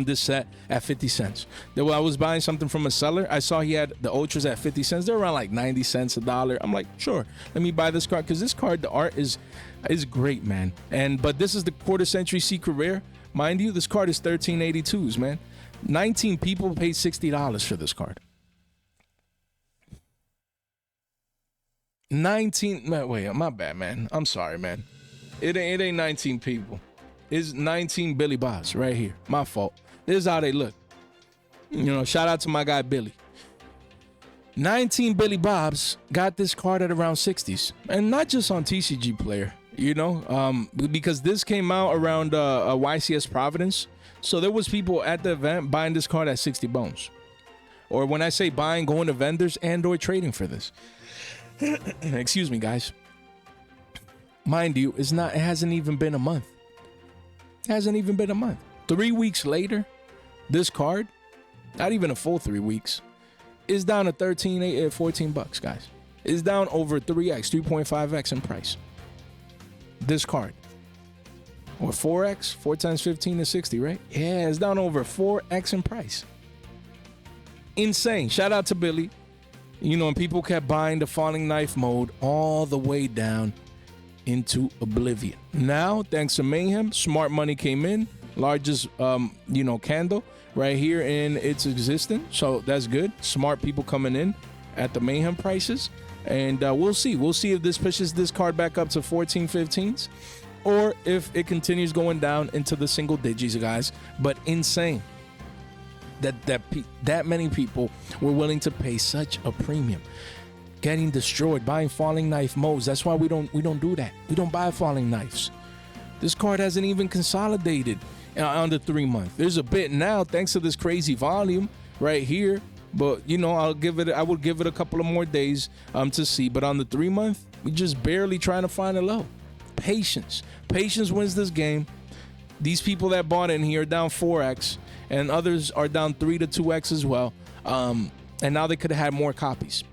this set at 50 cents. Then when I was buying something from a seller, I saw he had the ultras at 50 cents. They're around like 90 cents, $1. I'm like, sure, let me buy this card, because this card, the art is great, man. But this is the quarter century secret rare. Mind you, this card is 1382s, man. 19 people paid $60 for this card. 19, no, wait, my bad, man. I'm sorry, man. It ain't 19 people. Is 19 Billy Bobs right here. My fault. This is how they look. You know, shout out to my guy Billy. 19 Billy Bobs got this card at around 60s. And not just on TCG Player, you know, because this came out around YCS Providence. So there was people at the event buying this card at 60 bones. Or when I say buying, going to vendors and or trading for this. Excuse me, guys. Mind you, it hasn't even been a month. Hasn't even been a month. 3 weeks later, this card, not even a full 3 weeks, is down to $14, guys. It's down over 3x, 3.5x in price. This card. Or 4x, 4 times 15 is 60, right? Yeah, it's down over 4x in price. Insane. Shout out to Billy. You know, and people kept buying the falling knife mode all the way down into oblivion. Now, thanks to Mayhem, smart money came in, largest you know, candle right here in its existence. So that's good. Smart people coming in at the Mayhem prices, and we'll see if this pushes this card back up to 14 15s, or if it continues going down into the single digits, guys. But insane that many people were willing to pay such a premium. Getting destroyed, buying falling knife modes. That's why we don't do that. We don't buy falling knives. This card hasn't even consolidated under 3 months. There's a bit now thanks to this crazy volume right here, but you know, I will give it a couple of more days to see. But on the 3 month, we just barely trying to find a low. Patience wins this game. These people that bought in here are down 4x, and others are down 3 to 2x as well. And now they could have had more copies.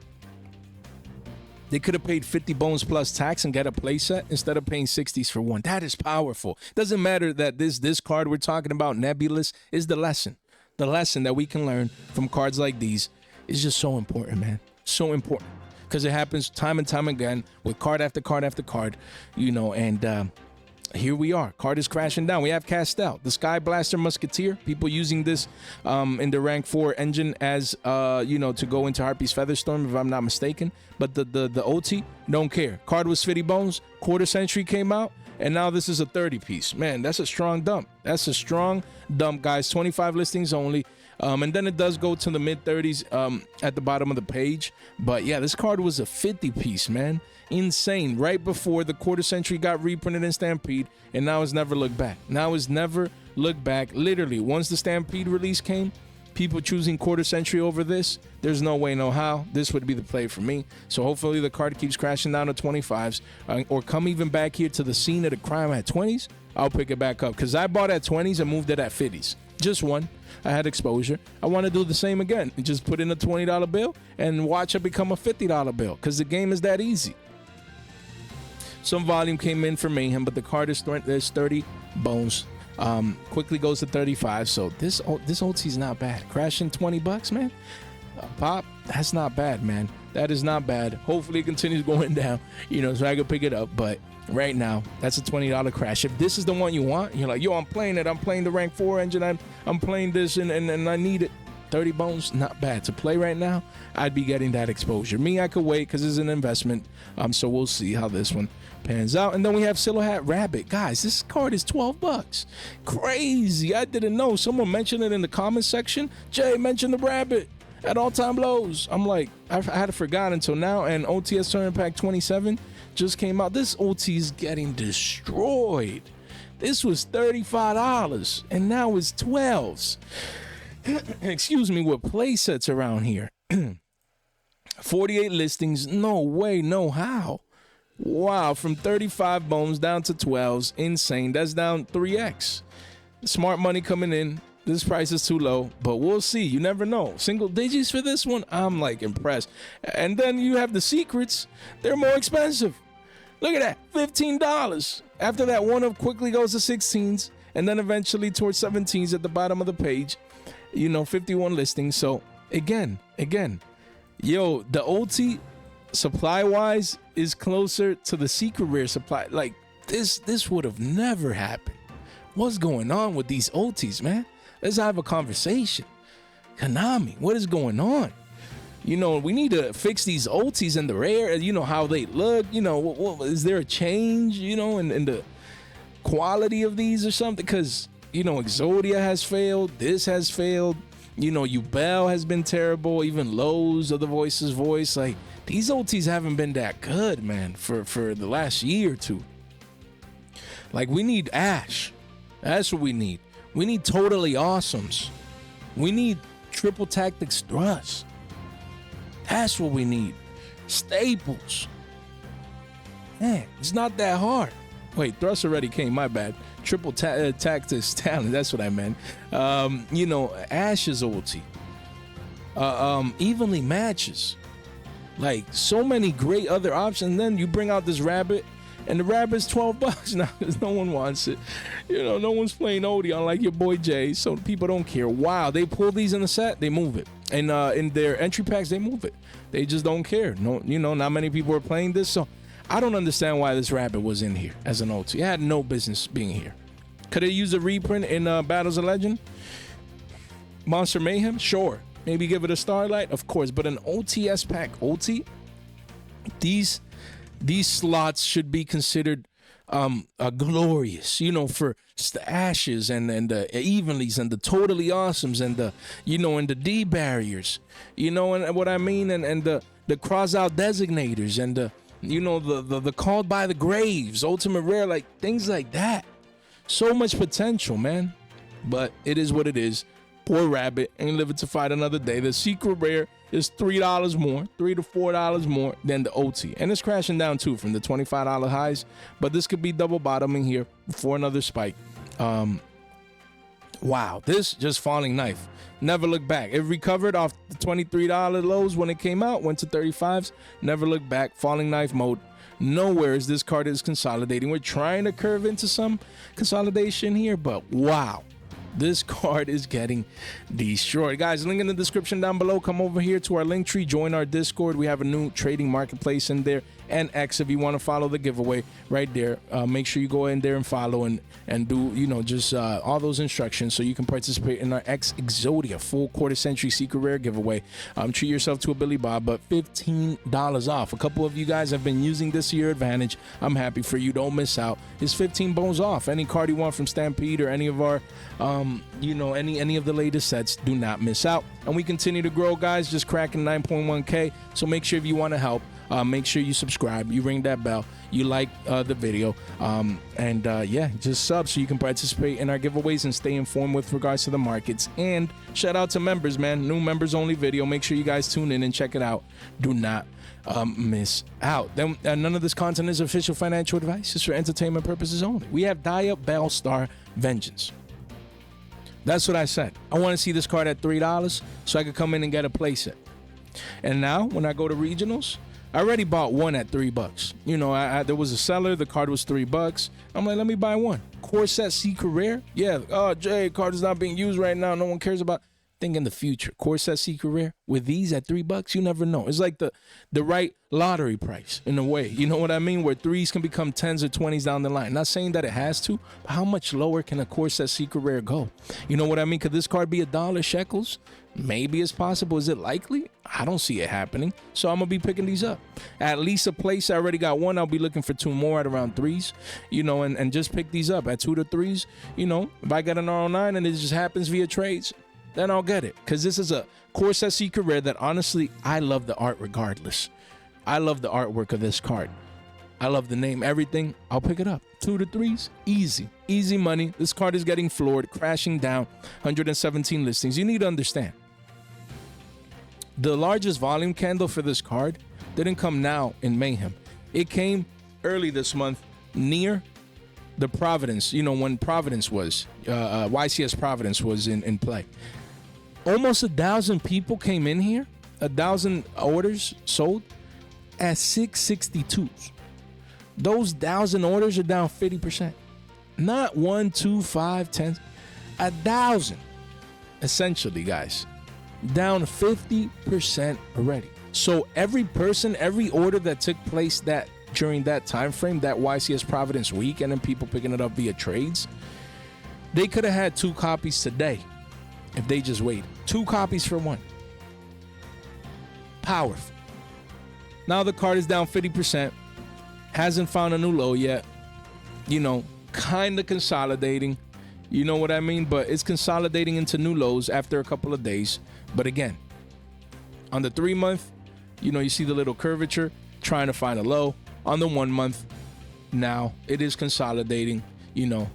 They could have paid 50 bones plus tax and get a playset instead of paying 60s for one. That is powerful. Doesn't matter that this card we're talking about, Nebulous, is the lesson. The lesson that we can learn from cards like these is just so important, man. So important. Because it happens time and time again with card after card after card, you know, and here we are. Card is crashing down. We have Castel, the Sky Blaster Musketeer. People using this in the rank 4 engine as, you know, to go into Harpy's Featherstorm, if I'm not mistaken. But the OT, don't care. Card was 50 bones. Quarter century came out. And now this is a 30 piece. Man, that's a strong dump. That's a strong dump, guys. 25 listings only. And then it does go to the mid 30s at the bottom of the page. But yeah, this card was a 50 piece, man. Insane. Right before the quarter century got reprinted in Stampede, and now it's never looked back. Now it's never looked back. Literally, once the Stampede release came, people choosing quarter century over this, there's no way, no how. This would be the play for me. So hopefully the card keeps crashing down to 25s or come even back here to the scene of the crime at 20s. I'll pick it back up because I bought at 20s and moved it at 50s. Just one. I had exposure. I want to do the same again and just put in a $20 bill and watch it become a $50 bill because the game is that easy. Some volume came in for Mayhem, but the card is there's 30 bones. Quickly goes to 35. So this OT is not bad. Crashing $20, man. Pop, that's not bad, man. That is not bad. Hopefully it continues going down, you know, so I can pick it up. But right now, that's a $20 crash. If this is the one you want, you're like, yo, I'm playing it. I'm playing the rank 4 engine. I'm playing this and I need it. 30 bones, not bad. To play right now, I'd be getting that exposure. Me, I could wait because it's an investment. So we'll see how this one pans out. And then we have Silhouette Rabbit. Guys, this card is $12. Crazy. I didn't know. Someone mentioned it in the comments section. Jay mentioned the rabbit at all-time lows. I'm like, I had forgotten until now. And OTS Tournament Pack 27 just came out. This OT is getting destroyed. This was $35 and now it's 12s. Excuse me, with play sets around here. 48 listings. No way, no how. Wow, from 35 bones down to 12s. Insane. That's down 3x. Smart money coming in. This price is too low, but we'll see. You never know. Single digits for this one. I'm like impressed. And then you have the secrets. They're more expensive. Look at that. $15. After that, one of quickly goes to 16s and then eventually towards 17s at the bottom of the page. You know, 51 listings. So again, yo, the OT supply wise is closer to the secret rare supply. Like this would have never happened. What's going on with these OTs, man? Let's have a conversation. Konami, what is going on? You know, we need to fix these OTs and the rare, you know, how they look. You know, what is there a change, you know, in the quality of these or something? Because, you know, Exodia has failed. This has failed. You know, Ubel has been terrible. Even Lowe's of the Voice's voice. Like, these OTs haven't been that good, man, for the last year or two. Like, we need Ash. That's what we need. We need Totally Awesomes. We need Triple Tactics Thrust. That's what we need. Staples. Man, it's not that hard. Wait, Thrust already came, my bad. Triple Tactics Talent, that's what I meant. You know, Ash's ulti. Evenly matches. Like, so many great other options. And then you bring out this rabbit, and the rabbit's $12 now because no one wants it. You know, no one's playing Odie, unlike your boy Jay, so people don't care. Wow, they pull these in the set, they move it. And in their entry packs, they move it. They just don't care. No, you know, not many people are playing this, so I don't understand why this rabbit was in here as an OT. It had no business being here. Could it use a reprint in Battles of Legend? Monster Mayhem? Sure. Maybe give it a Starlight? Of course. But an OTS pack OT? These slots should be considered glorious, you know, for the ashes and the evenlies and the totally awesomes and the, you know, and the D barriers, you know, and what I mean, and the cross out designators and the, you know, the called by the graves, ultimate rare, like things like that. So much potential, man. But it is what it is. Poor rabbit ain't living to fight another day. The secret rare is $3 more, $3 to $4 more than the Ulti, and it's crashing down too from the $25 highs. But this could be double bottoming here before another spike. Wow, this just falling knife. Never look back. It recovered off the $23 lows when it came out, went to 35s. Never look back. Falling knife mode. Nowhere is this card is consolidating. We're trying to curve into some consolidation here, but wow, this card is getting destroyed. Guys, link in the description down below. Come over here to our link tree, join our Discord. We have a new trading marketplace in there, and X if you want to follow the giveaway right there. Make sure you go in there and follow and do, you know, just all those instructions so you can participate in our X Exodia full quarter century secret rare giveaway. Treat yourself to a Billy Bob, but $15 off. A couple of you guys have been using this to your advantage. I'm happy for you. Don't miss out. It's 15 bones off. Any card you want from Stampede or any of our you know, any of the latest sets, do not miss out. And we continue to grow, guys, just cracking 9.1K. So make sure if you want to help, make sure you subscribe, you ring that bell, you like the video, and yeah, just sub so you can participate in our giveaways and stay informed with regards to the markets. And shout out to members, man. New members only video. Make sure you guys tune in and check it out. Do not miss out. Then none of this content is official financial advice. It's for entertainment purposes only. We have Dia Bellstar Vengeance. That's what I said. I want to see this card at $3 so I could come in and get a playset. And now when I go to regionals, I already bought one at $3. You know, there was a seller. The card was $3. I'm like, let me buy one. Core set secret rare. Yeah. Oh, Jay, card is not being used right now. No one cares about. Think in the future. Core set secret rare with these at $3. You never know. It's like the right lottery price in a way. You know what I mean? Where threes can become 10s or 20s down the line. Not saying that it has to, but how much lower can a core set secret rare go? You know what I mean? Could this card be $1 shekels? Maybe it's possible. Is it likely? I don't see it happening. So I'm going to be picking these up. At least a place. I already got one. I'll be looking for two more at around 3s, you know, and just pick these up at 2 to 3s. You know, if I get an R09 and it just happens via trades, then I'll get it. Because this is a core set secret rare that honestly, I love the art regardless. I love the artwork of this card. I love the name, everything. I'll pick it up. 2 to 3s, easy. Easy money. This card is getting floored, crashing down. 117 listings. You need to understand. The largest volume candle for this card didn't come now in Mayhem. It came early this month near the Providence, you know, when Providence was, YCS Providence was in play. Almost 1,000 people came in here, 1,000 orders sold at 662s. Those 1,000 orders are down 50%. Not 1, 2, 5, 10, 1,000. Essentially, guys, down 50% already. So every person, every order that took place that during that time frame, that YCS Providence week, and then people picking it up via trades, they could have had 2 copies today if they just waited. 2 copies for one. Powerful. Now the card is down 50%. Hasn't found a new low yet. You know, kind of consolidating. You know what I mean? But it's consolidating into new lows after a couple of days. But again, on the 3 month, you know, you see the little curvature trying to find a low. On the 1 month, now it is consolidating, you know,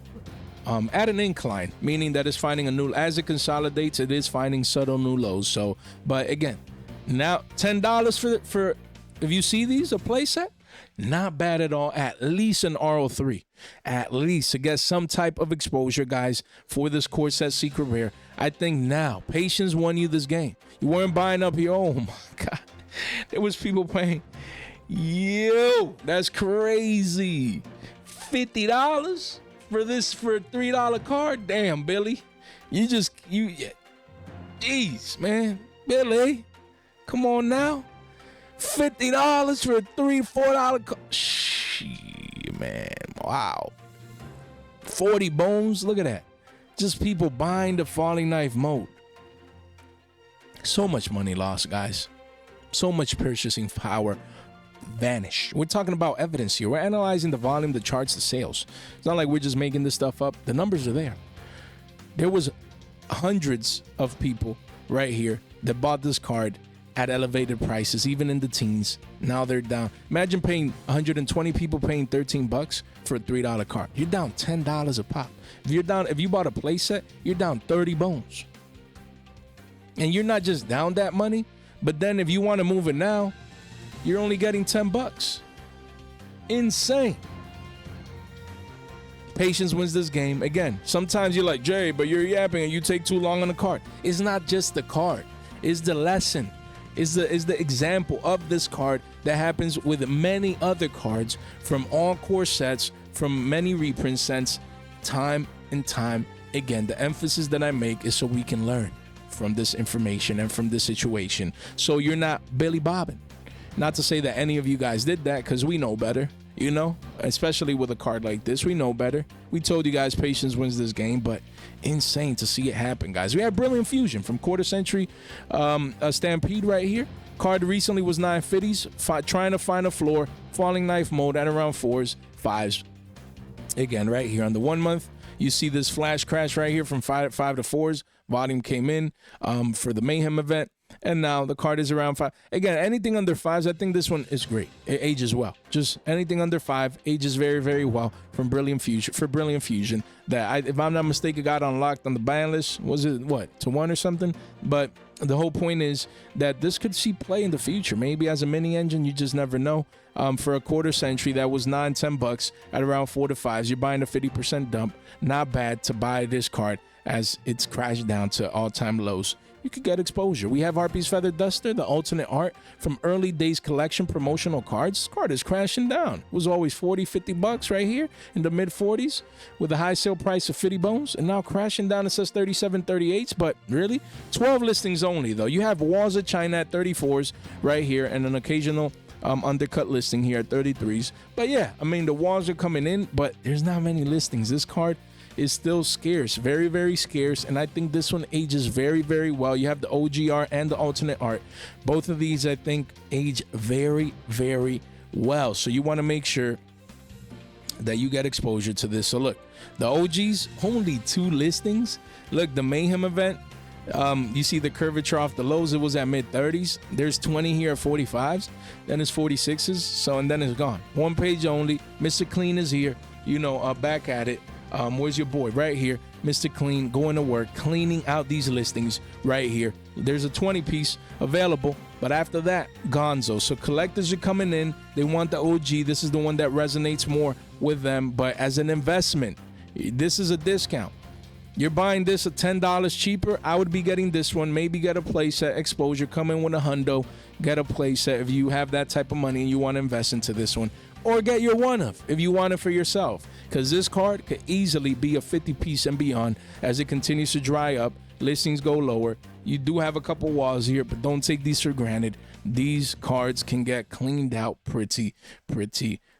at an incline, meaning that it's finding a new, as it consolidates, it is finding subtle new lows. So, but again, now $10 for if you see these, a play set, not bad at all. At least an RO3, at least to get some type of exposure, guys, for this core set secret rare. I think now patience won you this game. You weren't buying up here. Oh my God, there was people paying. Yo, that's crazy. $50 for this, for a $3 card. Damn, Billy, jeez, man, Billy, come on now. $50 for a $3-4 card. Shit, man, wow. 40 bones. Look at that. Just people buying the falling knife mode. So much money lost, guys. So much purchasing power vanish. We're talking about evidence here. We're analyzing the volume, the charts, the sales. It's not like we're just making this stuff up. The numbers are there. There was hundreds of people right here that bought this card at elevated prices, even in the teens. Now they're down. Imagine paying 120 people paying $13 for a $3 card. You're down $10 a pop. If you bought a playset, you're down 30 bones. And you're not just down that money, but then if you want to move it now, you're only getting $10. Insane. Patience wins this game. Again, sometimes you're like, Jay, but you're yapping and you take too long on the card. It's not just the card. It's the lesson. Is the example of this card that happens with many other cards from all core sets, from many reprint sets, time and time again. The emphasis that I make is so we can learn from this information and from this situation, so you're not Billy bobbing. Not to say that any of you guys did that, because we know better, you know, especially with a card like this. We know better. We told you guys patience wins this game, but insane to see it happen, guys. We have Brilliant Fusion from Quarter Century Stampede right here. Card recently was 950s, trying to find a floor, falling knife mode at around 4s, 5s. Again, right here on the 1 month, you see this flash crash right here from 5 to 4s. Volume came in for the Mayhem event, and now the card is around 5. Again, anything under 5s, I think this one is great. It ages well. Just anything under 5 ages very, very well from Brilliant Fusion. For Brilliant Fusion, that if I'm not mistaken, got unlocked on the ban list. Was it what, to 1 or something? But the whole point is that this could see play in the future. Maybe as a mini engine, you just never know. For a Quarter Century that was $9-10 at around 4 to 5s, you're buying a 50% dump. Not bad to buy this card as it's crashed down to all-time lows. You could get exposure. We have Harpy's Feather Duster, the alternate art from early days collection promotional cards. This card is crashing down. It was always $40-50 right here in the mid-40s with a high sale price of 50 bones, and now crashing down. It says 37.38s, but really 12 listings only though. You have Walls of China at 34s right here, and an occasional undercut listing here at 33s. But yeah, I mean, the walls are coming in, but there's not many listings. This card is still scarce, very, very scarce, and I think this one ages very, very well. You have the OGR and the alternate art. Both of these, I think, age very, very well. So you want to make sure that you get exposure to this. So look, the OGs, only 2 listings. Look, the Mayhem event, you see the curvature off the lows. It was at mid-30s. There's 20 here at 45s. Then it's 46s. So, and then it's gone. 1 page only. Mr. Clean is here, you know, back at it. Where's your boy? Right here, Mr. Clean, going to work, cleaning out these listings right here. There's a 20 piece available, but after that, gonzo. So collectors are coming in. They want the OG. This is the one that resonates more with them. But as an investment, this is a discount. You're buying this at $10 cheaper. I would be getting this one. Maybe get a playset exposure. Come in with a hundo. Get a playset if you have that type of money and you want to invest into this one. Or get your one of if you want it for yourself. Because this card could easily be a 50 piece and beyond as it continues to dry up. Listings go lower. You do have a couple walls here, but don't take these for granted. These cards can get cleaned out pretty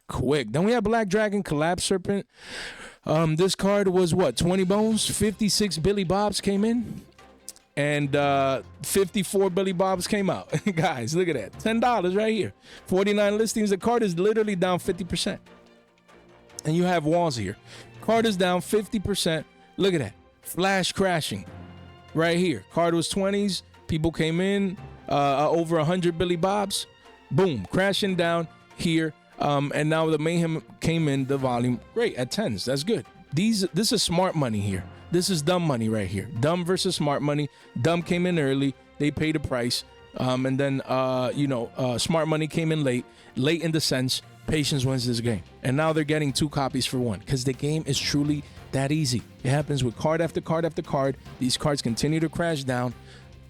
quick. Then we have Black Dragon Collapse Serpent. This card was what, 20 bones? 56 Billy Bobs came in. And 54 Billy Bobs came out. Guys, look at that. $10 right here. 49 listings. The card is literally down 50%. And you have walls here. Card is down 50%. Look at that. Flash crashing right here. Card was 20s. People came in. Over 100 Billy Bobs. Boom. Crashing down here. And now the Mayhem came in the volume. Great. At 10s. That's good. This is smart money here. This is dumb money right here. Dumb versus smart money. Dumb came in early. They paid a price. And then, smart money came in late. Late in the sense, patience wins this game. And now they're getting 2 copies for 1 because the game is truly that easy. It happens with card after card after card. These cards continue to crash down.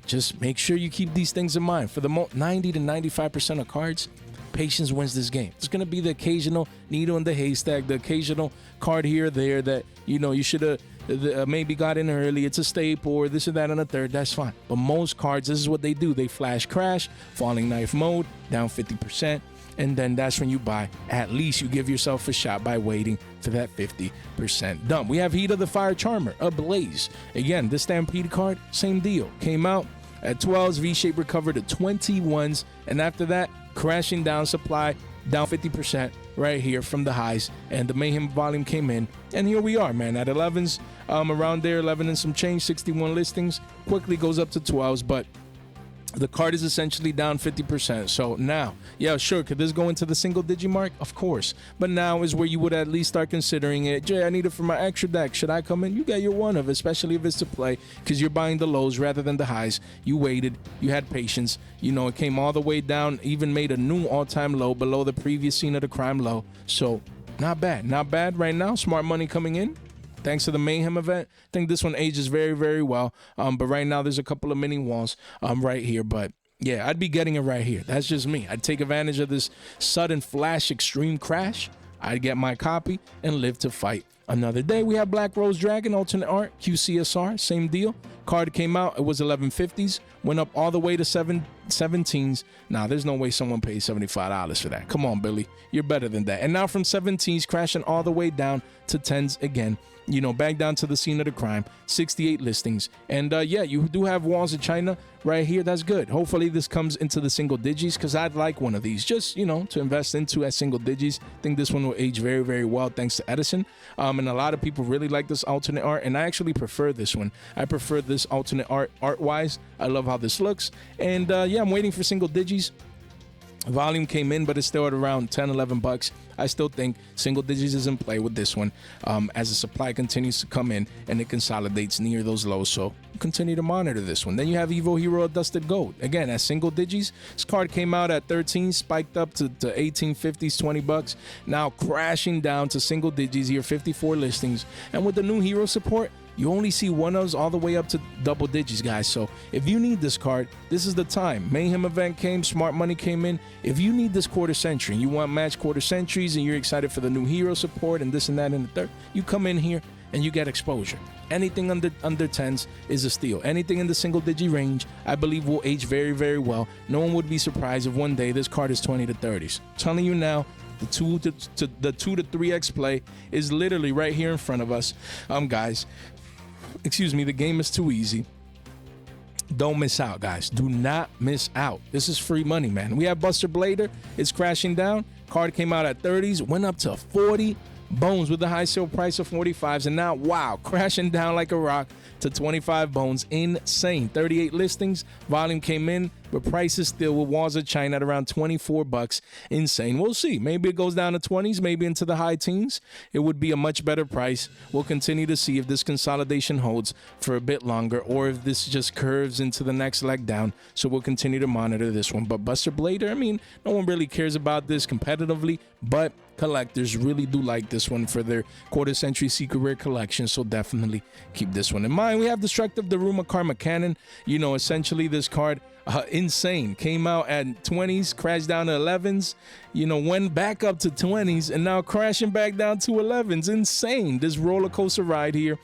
Just make sure you keep these things in mind. For the 90 to 95% of cards, patience wins this game. It's going to be the occasional needle in the haystack, the occasional card here or there that, you should have maybe got in early. It's a staple or this or that on a third. That's fine. But most cards, this is what they do. They flash crash, falling knife mode, down 50%. And then that's when you buy. At least you give yourself a shot by waiting for that 50% dump. We have Heat of the Fire Charmer, Ablaze. Again, this Stampede card, same deal. Came out at 12s, V-Shape recovered to 21s. And after that, crashing down, supply down 50% right here from the highs, and the Mayhem volume came in, and here we are, man, at 11s, around there, 11 and some change, 61 listings, quickly goes up to 12s, but the card is essentially down 50%. So now, yeah, sure, could this go into the single digi mark? Of course. But now is where you would at least start considering it. Jay, I need it for my extra deck. Should I come in? You got your one of, especially if it's to play, because you're buying the lows rather than the highs. You waited. You had patience. You know, it came all the way down, even made a new all-time low below the previous scene of the crime low. So not bad. Not bad right now. Smart money coming in. Thanks to the Mayhem event. I think this one ages very, very well. But right now there's a couple of mini walls right here. But yeah, I'd be getting it right here. That's just me. I'd take advantage of this sudden flash extreme crash. I'd get my copy and live to fight another day. We have Black Rose Dragon, alternate art, QCSR, same deal. Card came out, it was 1150s, went up all the way to 17s. Nah, there's no way someone paid $75 for that. Come on, Billy, you're better than that. And now from 17s, crashing all the way down to 10s again. You know, back down to the scene of the crime, 68 listings. And yeah, you do have walls of China right here. That's good. Hopefully this comes into the single digis, because I'd like one of these just, you know, to invest into at single digis. I think this one will age very, very well thanks to Edison. And a lot of people really like this alternate art, and I actually prefer this one. I prefer this alternate art-wise. I love how this looks. And yeah, I'm waiting for single digis. Volume came in, but it's still at around 10, 11 bucks. I still think single digits is in play with this one as the supply continues to come in and it consolidates near those lows. So continue to monitor this one. Then you have Evo Hero Dusted Gold. Again, at single digits, this card came out at 13, spiked up to 1850s, 20 bucks. Now crashing down to single digits here, 54 listings. And with the new hero support, you only see one-ofs all the way up to double digits, guys. So if you need this card, this is the time. Mayhem event came, smart money came in. If you need this quarter century and you want match quarter centuries and you're excited for the new hero support and this and that and the third, you come in here and you get exposure. Anything under 10s is a steal. Anything in the single digi range, I believe, will age very, very well. No one would be surprised if one day this card is 20 to 30s. I'm telling you now, the 2 to 3x play is literally right here in front of us. Guys, excuse me, the game is too easy. Don't miss out, guys. Do not miss out. This is free money, man. We have Buster Blader. It's crashing down. Card came out at 30s, went up to 40 bones with the high sale price of 45s, and now, wow, crashing down like a rock to 25 bones. Insane. 38 listings. Volume came in, but price is still with walls of China at around 24 bucks. Insane. We'll see. Maybe it goes down to 20s, maybe into the high teens. It would be a much better price. We'll continue to see if this consolidation holds for a bit longer or if this just curves into the next leg down. So we'll continue to monitor this one. But Buster Blader, I mean, no one really cares about this competitively, but collectors really do like this one for their quarter century secret rare collection. So definitely keep this one in mind. We have Destructive Daruma Karma Cannon. You know, essentially this card, insane, came out at 20s, crashed down to 11s, you know, went back up to 20s and now crashing back down to 11s. Insane. This roller coaster ride here.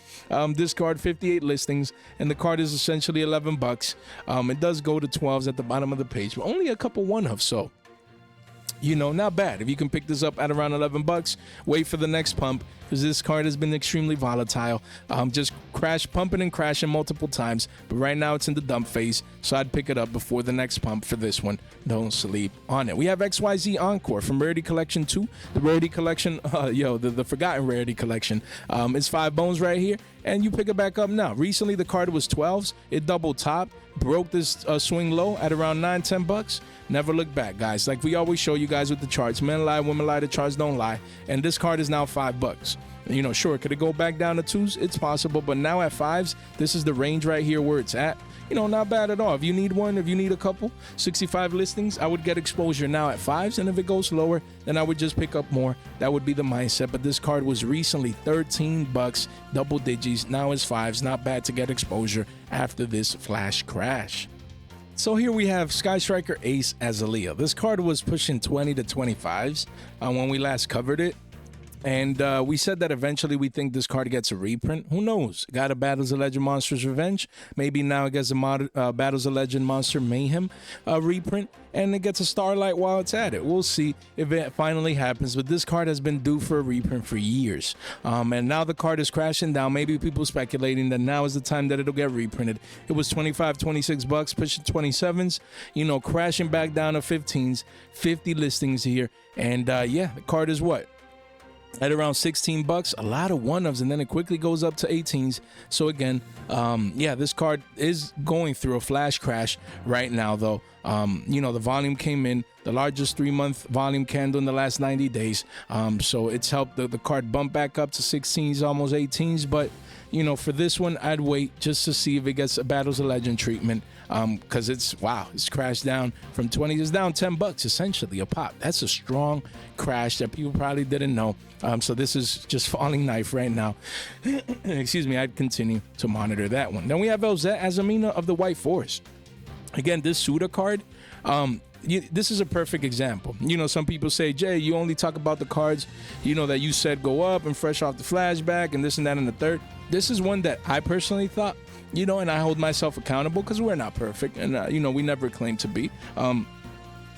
This card, 58 listings, and the card is essentially 11 bucks. It does go to 12s at the bottom of the page, but only a couple one-offs. So, you know, not bad. If you can pick this up at around 11 bucks, wait for the next pump, because this card has been extremely volatile. Just pumping and crashing multiple times, but right now it's in the dump phase, so I'd pick it up before the next pump for this one. Don't sleep on it. We have XYZ Encore from Rarity Collection 2. The Rarity Collection, the Forgotten Rarity Collection. It's 5 bones right here, and you pick it back up now. Recently, the card was 12s. It double top, broke this swing low at around 9-10 bucks. Never look back, guys. Like we always show you guys with the charts. Men lie, women lie, the charts don't lie. And this card is now 5 bucks. You know, sure, could it go back down to 2s? It's possible, but now at 5s, this is the range right here where it's at. You know, not bad at all. If you need one, if you need a couple, 65 listings, I would get exposure now at 5s, and if it goes lower, then I would just pick up more. That would be the mindset, but this card was recently 13 bucks, double digits, now it's 5s. Not bad to get exposure after this flash crash. So here we have Sky Striker Ace Azalea. This card was pushing 20 to 25s when we last covered it. And we said that eventually we think this card gets a reprint. Who knows? Got a Battles of Legend Monsters Revenge. Maybe now it gets a Battles of Legend Monster Mayhem reprint. And it gets a Starlight while it's at it. We'll see if it finally happens. But this card has been due for a reprint for years. And now the card is crashing down. Maybe people speculating that now is the time that it'll get reprinted. It was 25, 26 bucks, pushing 27s. You know, crashing back down to 15s. 50 listings here. And yeah, the card is what? At around 16 bucks, a lot of one-ofs, and then it quickly goes up to 18s. So again, yeah, this card is going through a flash crash right now, though. You know, the volume came in, the largest 3-month volume candle in the last 90 days. So it's helped the card bump back up to 16s, almost 18s. But, you know, for this one, I'd wait just to see if it gets a Battles of Legend treatment. Because it's crashed down from 20s. It's down 10 bucks, essentially, a pop. That's a strong crash that people probably didn't know. So this is just falling knife right now. Excuse me, I'd continue to monitor that one. Then we have Elzette Azamina of the White Forest. Again, this Suda card, this is a perfect example. You know, some people say, Jay, you only talk about the cards, you know, that you said go up and fresh off the flashback and this and that and the third. This is one that I personally thought, you know, and I hold myself accountable because we're not perfect. And, you know, we never claim to be.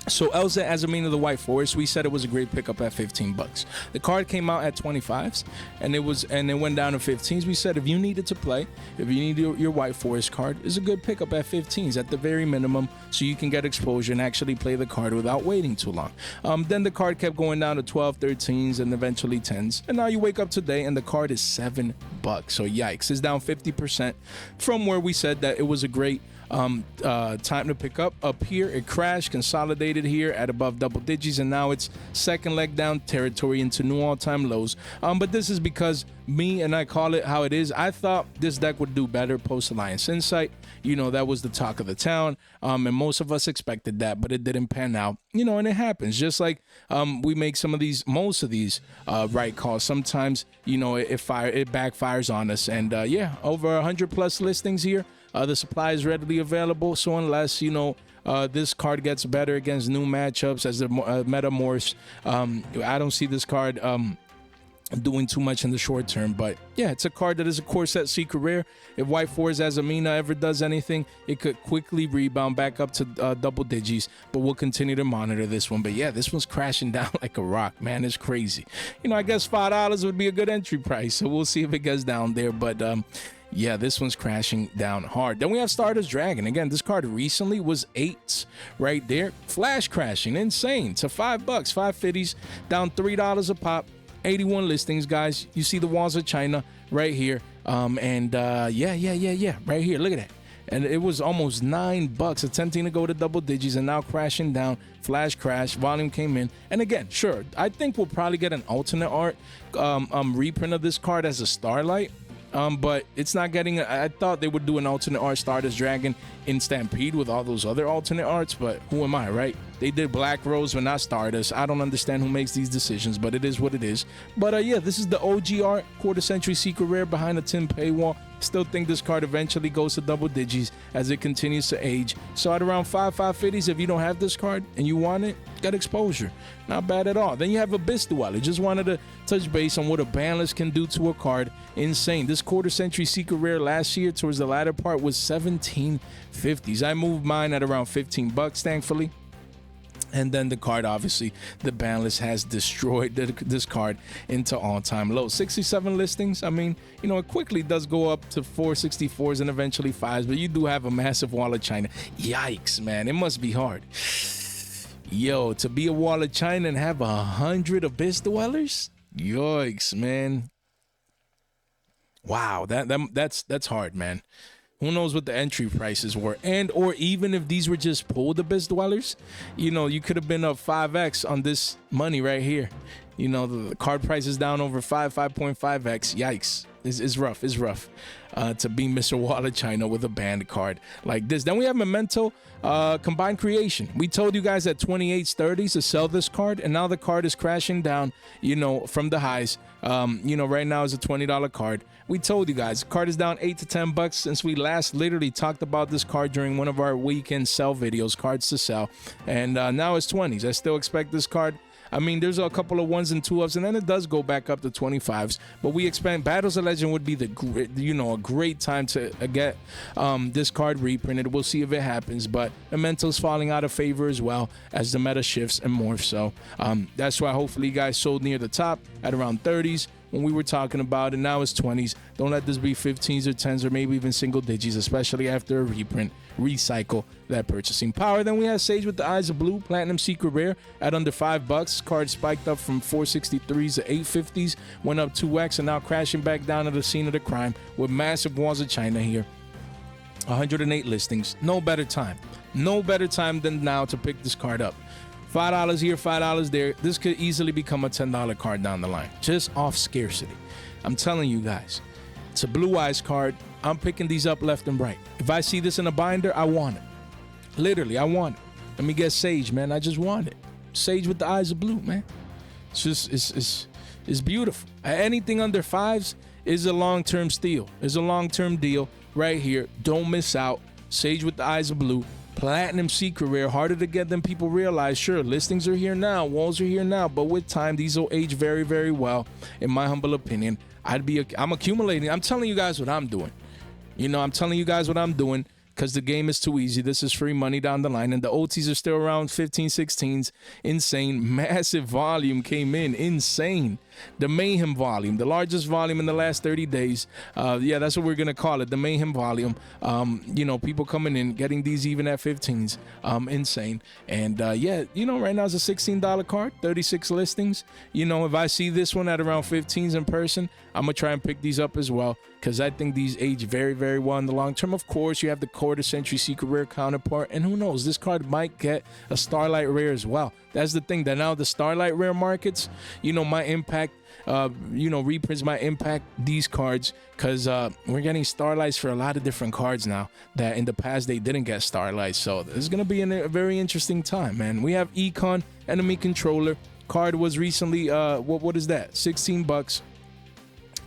So Elzette Azamina of the White Forest, we said it was a great pickup at 15 bucks. The card came out at 25s, and it went down to 15s. We said if you needed to play, if you need your White Forest card, it's a good pickup at 15s at the very minimum, so you can get exposure and actually play the card without waiting too long. Then the card kept going down to 12, 13s, and eventually 10s. And now you wake up today, and the card is 7 bucks. So yikes, it's down 50% from where we said that it was a great time to pick up here. It crashed, consolidated here at above double digits, and now it's second leg down territory into new all-time lows. But this is because and I call it how it is. I thought this deck would do better post Alliance Insight. You know, that was the talk of the town, and most of us expected that, but it didn't pan out. You know, and it happens. Just like we make most of these right calls. Sometimes, you know, it backfires on us. And yeah, over 100 plus listings here. The supply is readily available, so unless, you know, this card gets better against new matchups as the metamorphs, I don't see this card doing too much in the short term. But yeah, it's a card that is a core set secret rare. If White Forest Azamina ever does anything, it could quickly rebound back up to double digits, but we'll continue to monitor this one. But yeah, this one's crashing down like a rock, man. It's crazy. You know, I guess $5 would be a good entry price, so we'll see if it gets down there. But yeah, this one's crashing down hard. Then we have Stardust Dragon. Again, this card recently was 8s right there. Flash crashing, insane, to $5, 550s, down $3 a pop. 81 listings, guys. You see the walls of China right here. Yeah, right here. Look at that. And it was almost $9, attempting to go to double digits and now crashing down. Flash crash, volume came in. And again, sure, I think we'll probably get an alternate art reprint of this card as a Starlight. But it's not getting. I thought they would do an alternate art Stardust Dragon in Stampede with all those other alternate arts, but who am I, right? They did Black Rose, but not Stardust. I don't understand who makes these decisions, but it is what it is. But yeah, this is the OG art, quarter century secret rare behind a tin paywall. Still think this card eventually goes to double digits as it continues to age. So at around 550s, if you don't have this card and you want it, get exposure. Not bad at all. Then you have Abyss Duel. I just wanted to touch base on what a banlist can do to a card. Insane. This quarter century secret rare last year towards the latter part was 1750s. I moved mine at around $15, thankfully. And then the card, obviously, the ban list has destroyed this card into all-time low. 67 listings. I mean, you know, it quickly does go up to 464s and eventually 5s, but you do have a massive wall of China. Yikes, man. It must be hard. Yo, to be a wall of China and have 100 Abyss Dwellers? Yikes, man. Wow, that's hard, man. Who knows what the entry prices were, or even if these were just pulled Abyss Dwellers, you know, you could have been up 5x on this money right here. You know, the card price is down over 5.5x. Yikes. It's rough. It's rough to be Mr. Wall of China with a banned card like this. Then we have Memento Combined Creation. We told you guys at 28s, 30s to sell this card, and now the card is crashing down, you know, from the highs. You know, right now is a $20 card. We told you guys, the card is down $8 to $10 since we last literally talked about this card during one of our weekend sell videos, cards to sell. And now it's 20s. I still expect this card I mean, there's a couple of 1s and 2-ups, and then it does go back up to 25s. But we expand. Battles of Legend would be the a great time to get this card reprinted. We'll see if it happens. But Memento's falling out of favor as well as the meta shifts and morphs. So that's why hopefully you guys sold near the top at around 30s. When we were talking about it, now it's 20s. Don't let this be 15s or 10s or maybe even single digits, especially after a reprint. Recycle that purchasing power. Then we have Sage with the Eyes of Blue, Platinum Secret Rare at under $5. Card spiked up from 463s to 850s, went up 2x, and now crashing back down to the scene of the crime with massive walls of China here. 108 listings. No better time. No better time than now to pick this card up. $5 here, $5 there. This could easily become a $10 card down the line, just off scarcity. I'm telling you guys, it's a Blue Eyes card. I'm picking these up left and right. If I see this in a binder, I want it. Literally, I want it. Let me get Sage, man. I just want it. Sage with the Eyes of Blue, man. It's just, it's beautiful. Anything under 5s is a long-term steal. Is a long-term deal right here. Don't miss out. Sage with the Eyes of Blue. Platinum Secret Rare, harder to get than people realize. Sure, listings are here now, walls are here now, but with time, these will age very, very well, in my humble opinion. I'm accumulating. I'm telling you guys what I'm doing. I'm telling you guys what I'm doing because the game is too easy. This is free money down the line, and the OTs are still around 15, 16s. Insane. Massive volume came in. Insane. The Mayhem volume, the largest volume in the last 30 days. Yeah, that's what we're going to call it, the Mayhem volume. People coming in, getting these even at 15s. Insane. And yeah, right now it's a $16 card, 36 listings. If I see this one at around 15s in person, I'm going to try and pick these up as well because I think these age very, very well in the long term. Of course, you have the quarter century secret rare counterpart, and who knows, this card might get a Starlight rare as well. That's the thing, that now the Starlight rare markets, might impact, reprints might impact these cards because we're getting Starlights for a lot of different cards now that in the past they didn't get Starlights. So this is going to be a very interesting time, man. We have Econ, Enemy Controller. Card was recently, what is that? $16.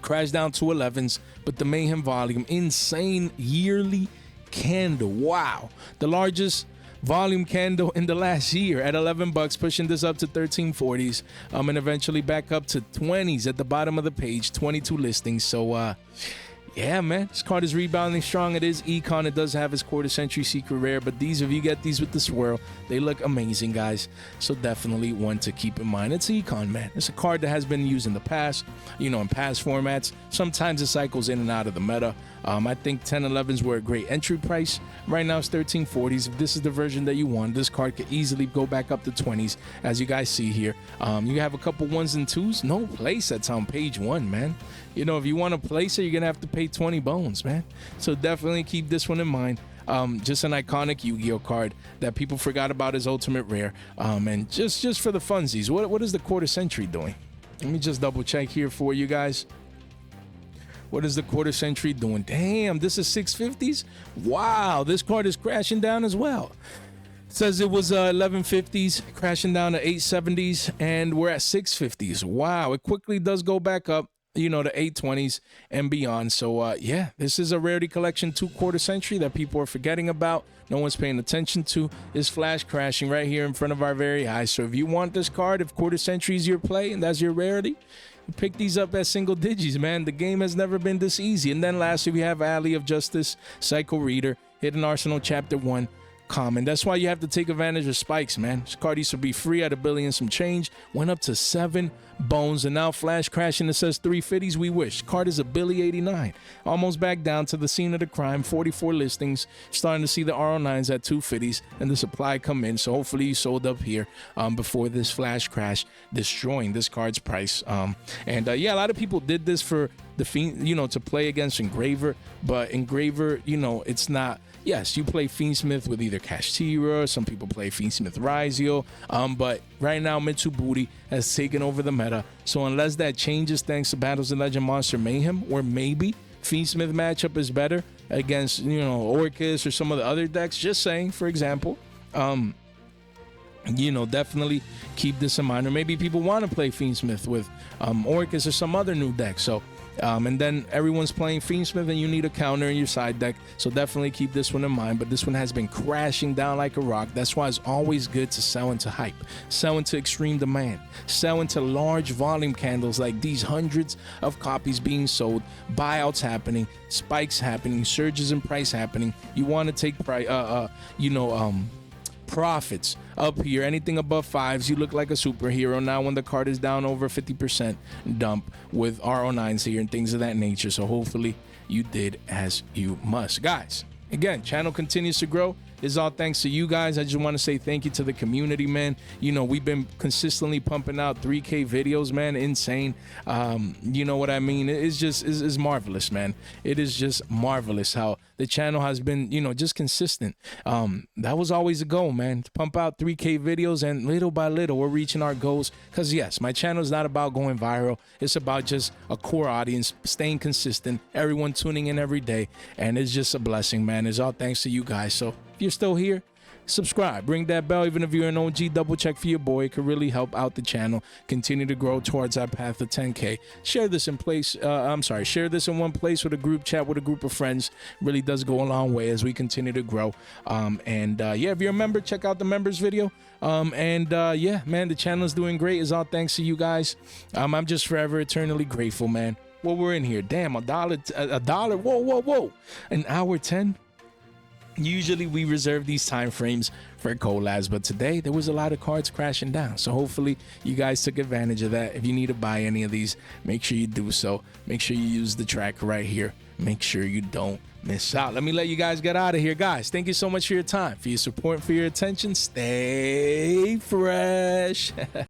Crashed down to 11s, but the Mayhem volume, insane yearly candle. Wow. The largest volume candle in the last year at $11, pushing this up to 1340s, and eventually back up to 20s at the bottom of the page, 22 listings. So yeah, man, this card is rebounding strong. It is Econ. It does have its quarter century secret rare, but these, if you get these with the swirl, they look amazing, guys. So definitely one to keep in mind. It's Econ, man. It's a card that has been used in the past, in past formats. Sometimes it cycles in and out of the meta. I think 10-11s were a great entry price. Right now it's 1340s. If this is the version that you want, this card could easily go back up to 20s, as you guys see here. You have a couple 1s and 2s. No play sets on page 1, man. If you want to place it, you're going to have to pay 20 bones, man. So definitely keep this one in mind. Just an iconic Yu-Gi-Oh card that people forgot about as ultimate rare. And just for the funsies, what is the quarter century doing? Let me just double check here for you guys. What is the quarter century doing? Damn, this is 650s? Wow, this card is crashing down as well. It says it was 1150s, crashing down to 870s, and we're at 650s. Wow, it quickly does go back up, to 820s and beyond. So yeah, this is a rarity collection 2 quarter century that people are forgetting about. No one's paying attention to. Is flash crashing right here in front of our very eyes. So if you want this card, if quarter century is your play and that's your rarity, pick these up at single digits, man. The game has never been this easy. And then lastly, we have Alley of Justice, Psycho Reader, Hidden Arsenal Chapter 1, common. That's why you have to take advantage of spikes, man. This card used to be free at $1 billion some change, went up to 7 bones, and now flash crashing. It says 350s. We wish. Card is $1,089,000. Almost back down to the scene of the crime. 44 listings. Starting to see the RO9s at 250s and the supply come in. So hopefully you sold up here before this flash crash, destroying this card's price. Yeah, a lot of people did this for the Fiend, to play against Engraver, but Engraver, it's not. Yes, you play Fiendsmith with either Kashtira, some people play Fiendsmith Rizio, but right now Mitsurugi has taken over the meta. So unless that changes thanks to Battles of Legend Monster Mayhem, or maybe Fiendsmith matchup is better against, Orcus or some of the other decks, just saying, for example, definitely keep this in mind. Or maybe people want to play Fiendsmith with Orcus or some other new deck. So And then everyone's playing Fiendsmith and you need a counter in your side deck, so definitely keep this one in mind. But this one has been crashing down like a rock. That's why it's always good to sell into hype, sell into extreme demand, sell into large volume candles like these, hundreds of copies being sold, buyouts happening, spikes happening, surges in price happening. You want to take profits up here. Anything above 5s, you look like a superhero. Now when the card is down over 50%, dump with RO9s here and things of that nature. So hopefully you did as you must. Guys, again, channel continues to grow. It's all thanks to you guys. I just want to say thank you to the community, man. You know, we've been consistently pumping out 3K videos, man. Insane. You know what I mean? It's marvelous, man. It is just marvelous how the channel has been, you know, just consistent. That was always a goal, man, to pump out 3K videos, and little by little we're reaching our goals. Because yes, my channel is not about going viral. It's about just a core audience, staying consistent, everyone tuning in every day, and it's just a blessing, man. It's all thanks to you guys. So if you're still here, subscribe, ring that bell. Even if you're an OG, double check for your boy. It could really help out the channel continue to grow towards our path to 10K. Share this in share this in one place with a group chat with a group of friends. Really does go a long way as we continue to grow. Yeah, if you're a member, check out the members video. Yeah, man, the channel is doing great. It's all thanks to you guys. I'm just forever eternally grateful, man. Well, we're in here, damn, a dollar, whoa, an hour 10. Usually we reserve these time frames for collabs, but today there was a lot of cards crashing down, so hopefully you guys took advantage of that. If you need to buy any of these, make sure you do so. Make sure you use the tracker right here. Make sure you don't miss out. Let me let you guys get out of here. Guys, thank you so much for your time, for your support, for your attention. Stay fresh.